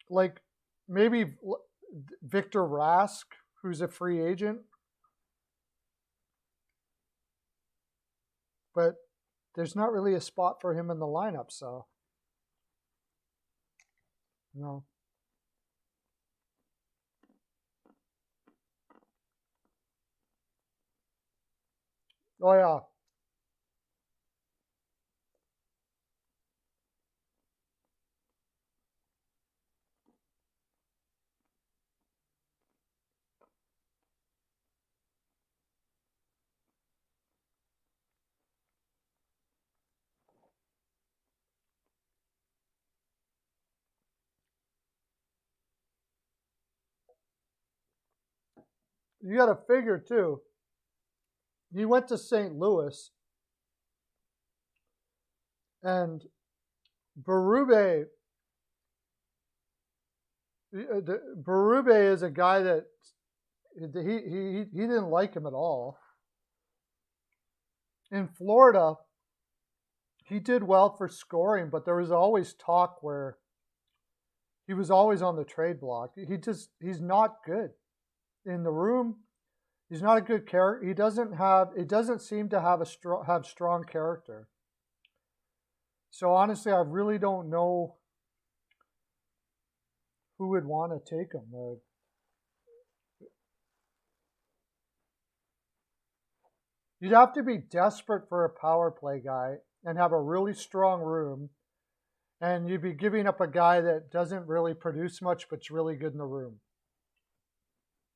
like maybe Victor Rask, who's a free agent, but there's not really a spot for him in the lineup. So, no. Oh yeah. You got to figure too. He went to St. Louis, and Berube. Berube is a guy that he didn't like him at all. In Florida, he did well for scoring, but there was always talk where he was always on the trade block. He's not good in the room. He's not a good character. He doesn't seem to have strong character. So honestly, I really don't know who would want to take him. You'd have to be desperate for a power play guy and have a really strong room, and you'd be giving up a guy that doesn't really produce much but's really good in the room.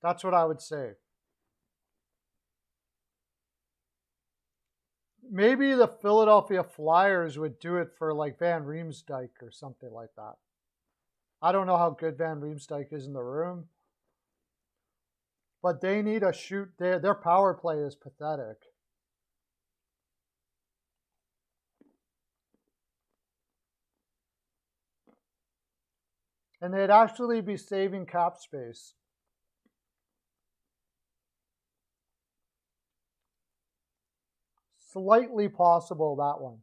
That's what I would say. Maybe the Philadelphia Flyers would do it for like Van Riemsdyk or something like that. I don't know how good Van Riemsdyk is in the room, but they need a shoot. Their power play is pathetic. And they'd actually be saving cap space. Slightly possible, that one.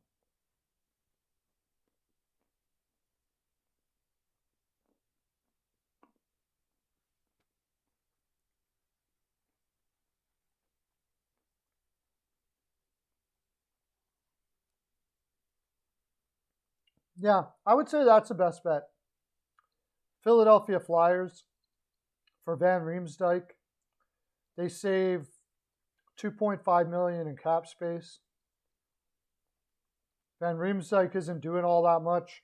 Yeah, I would say that's the best bet. Philadelphia Flyers for Van Riemsdyk. They save $2.5 million in cap space. Van Riemsdyk isn't doing all that much.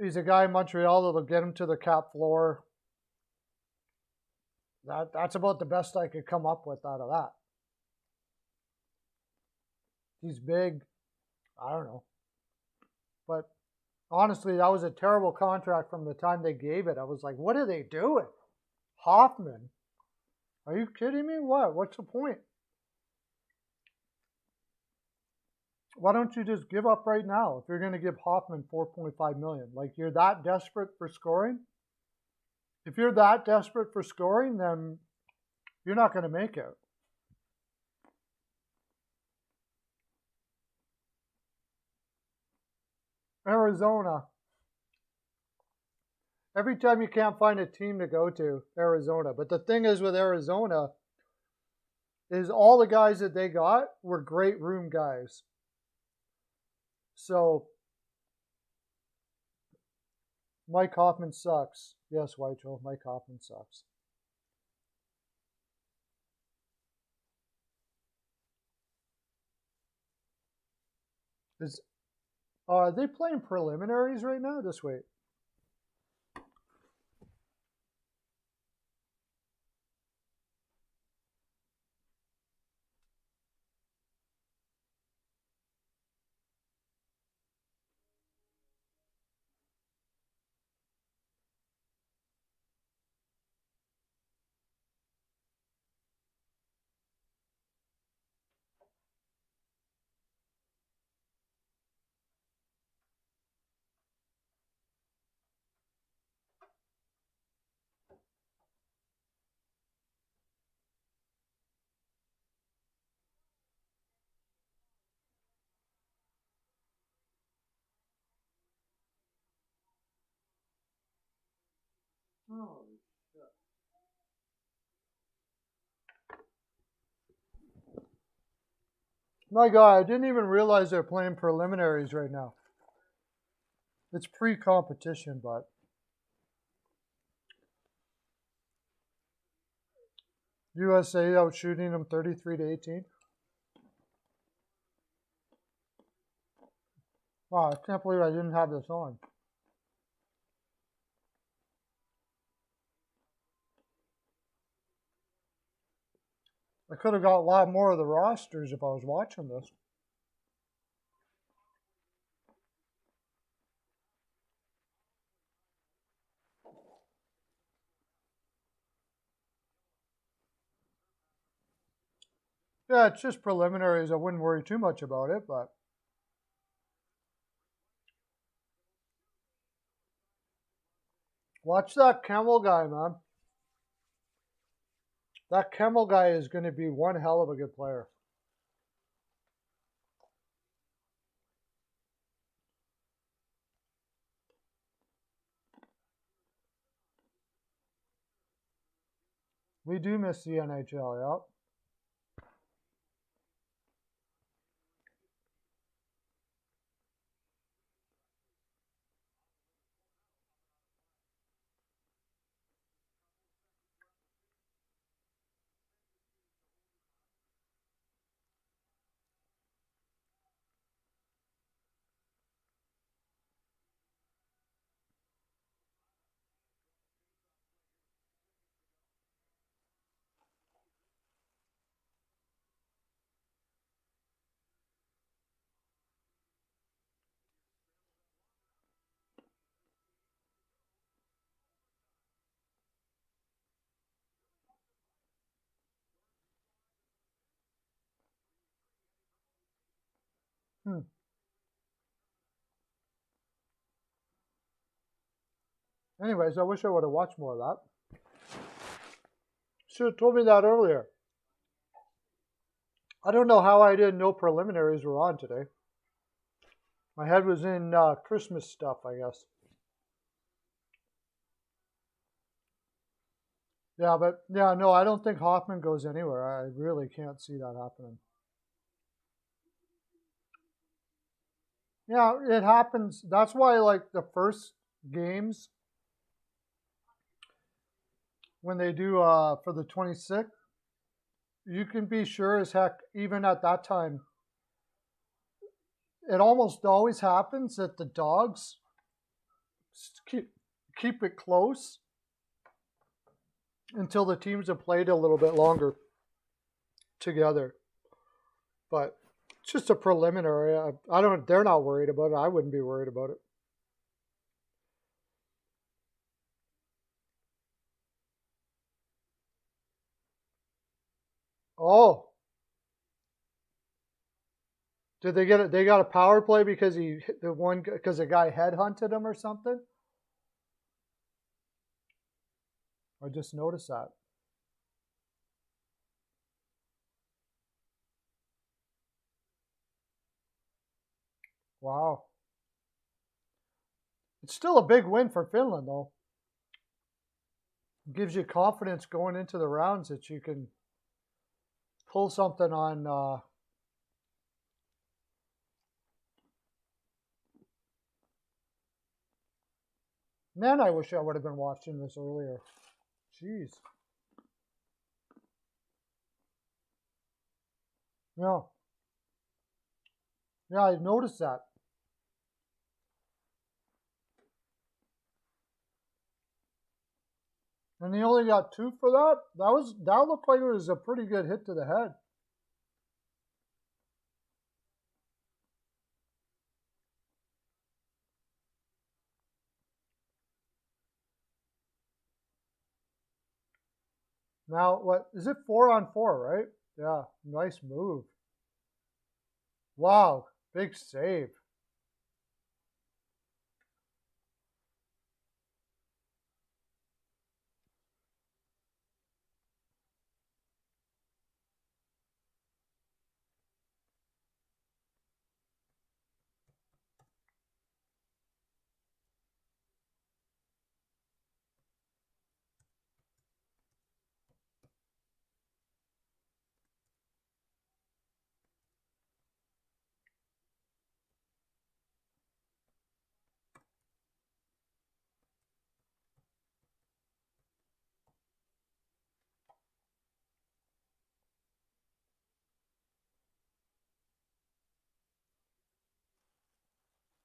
He's a guy in Montreal that'll get him to the cap floor. That's about the best I could come up with out of that. He's big. I don't know. But honestly, that was a terrible contract from the time they gave it. I was like, what are they doing? Hoffman? Are you kidding me? What? What's the point? Why don't you just give up right now if you're going to give Hoffman $4.5 million? Like, you're that desperate for scoring? If you're that desperate for scoring, then you're not going to make it. Arizona. Every time you can't find a team to go to, Arizona. But the thing is with Arizona is all the guys that they got were great room guys. So Mike Hoffman sucks. Yes, Whitehall, Mike Hoffman sucks. Is Are they playing preliminaries right now? Just wait. Oh, shit. My God, I didn't even realize they're playing preliminaries right now. It's pre-competition, but USA out shooting them 33-18. Wow, I can't believe I didn't have this on. I could have got a lot more of the rosters if I was watching this. Yeah, it's just preliminaries. I wouldn't worry too much about it, but watch that Camel guy, man. That Camel guy is going to be one hell of a good player. We do miss the NHL, yep. Hmm. Anyways, I wish I would have watched more of that. Should have told me that earlier. I don't know how I didn't know preliminaries were on today. My head was in Christmas stuff, I guess. Yeah, but yeah, no, I don't think Hoffman goes anywhere. I really can't see that happening. Yeah, it happens. That's why, like, the first games when they do for the 26th, you can be sure as heck, even at that time, it almost always happens that the dogs keep keep it close until the teams have played a little bit longer together. But it's just a preliminary. I don't. They're not worried about it. I wouldn't be worried about it. Oh, did they get it? They got a power play because he hit the one because a guy headhunted him or something. I just noticed that. Wow, it's still a big win for Finland though. It gives you confidence going into the rounds that you can pull something on. Man, I wish I would have been watching this earlier. Jeez. No. Yeah, I noticed that. And he only got 2 for that. That looked like it was a pretty good hit to the head. Now, what is it? 4-on-4, right? Yeah, nice move. Wow, big save.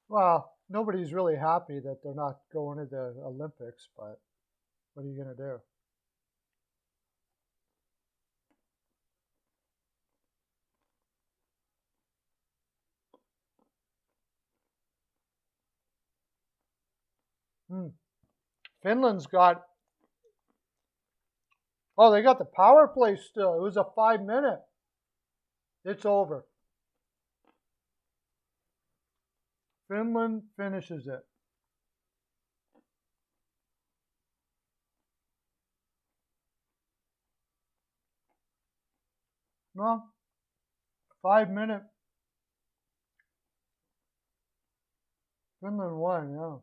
Well, nobody's really happy that they're not going to the Olympics, but what are you going to do? Hmm. Finland's got, oh, they got the power play still. It was a 5-minute. It's over. Finland finishes it. No, 5-minute. Finland won, yeah.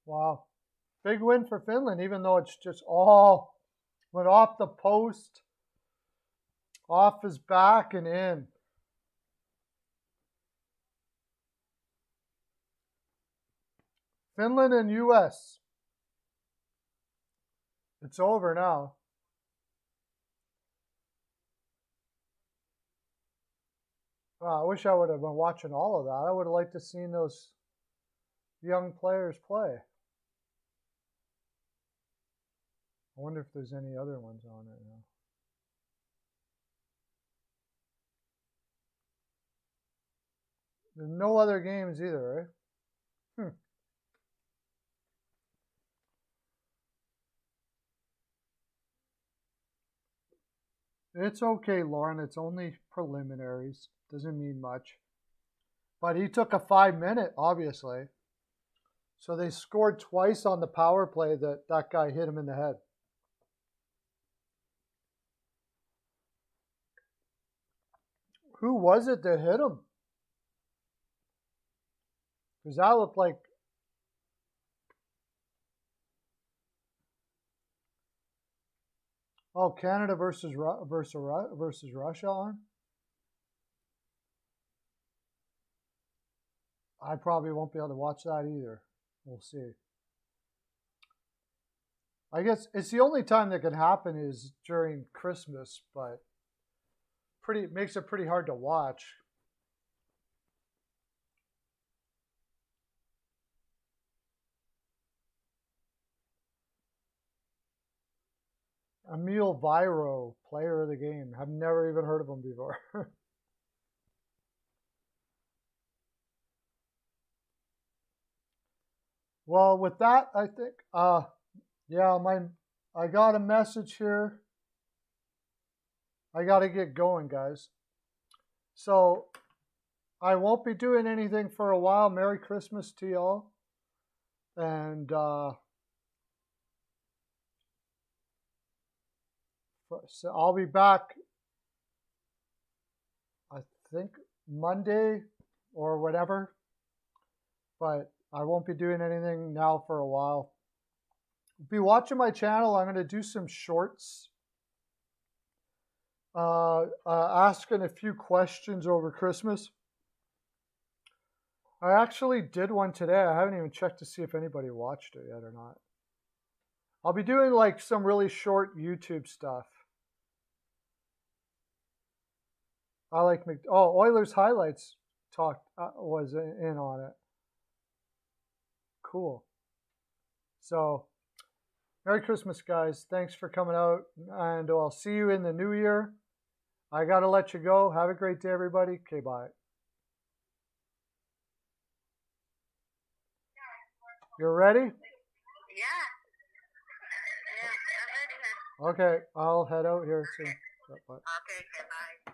Wow. Big win for Finland, even though it's just all went off the post, off his back, and in. Finland and U.S. It's over now. I wish I would have been watching all of that. I would have liked to seen those young players play. I wonder if there's any other ones on it now. There's no other games either, right? It's okay, Lauren. It's only preliminaries. Doesn't mean much. But he took a 5-minute, obviously. So they scored twice on the power play that guy hit him in the head. Who was it that hit him? Because that looked like, oh, Canada versus Russia on. I probably won't be able to watch that either. We'll see. I guess it's the only time that can happen is during Christmas, but pretty makes it pretty hard to watch. Emil Viro, player of the game. I've never even heard of him before. Well, with that, I think, yeah, I got a message here. I got to get going, guys. So I won't be doing anything for a while. Merry Christmas to y'all. And so I'll be back, I think, Monday or whatever. But I won't be doing anything now for a while. be watching my channel. I'm going to do some shorts, asking a few questions over Christmas. I actually did one today. I haven't even checked to see if anybody watched it yet or not. I'll be doing like some really short YouTube stuff. I like Oilers highlights was in on it. Cool. So, Merry Christmas, guys. Thanks for coming out, and I'll see you in the new year. I got to let you go. Have a great day, everybody. Okay, bye. You're ready? Yeah. Yeah, I'm ready. Okay, I'll head out here soon. Okay, bye.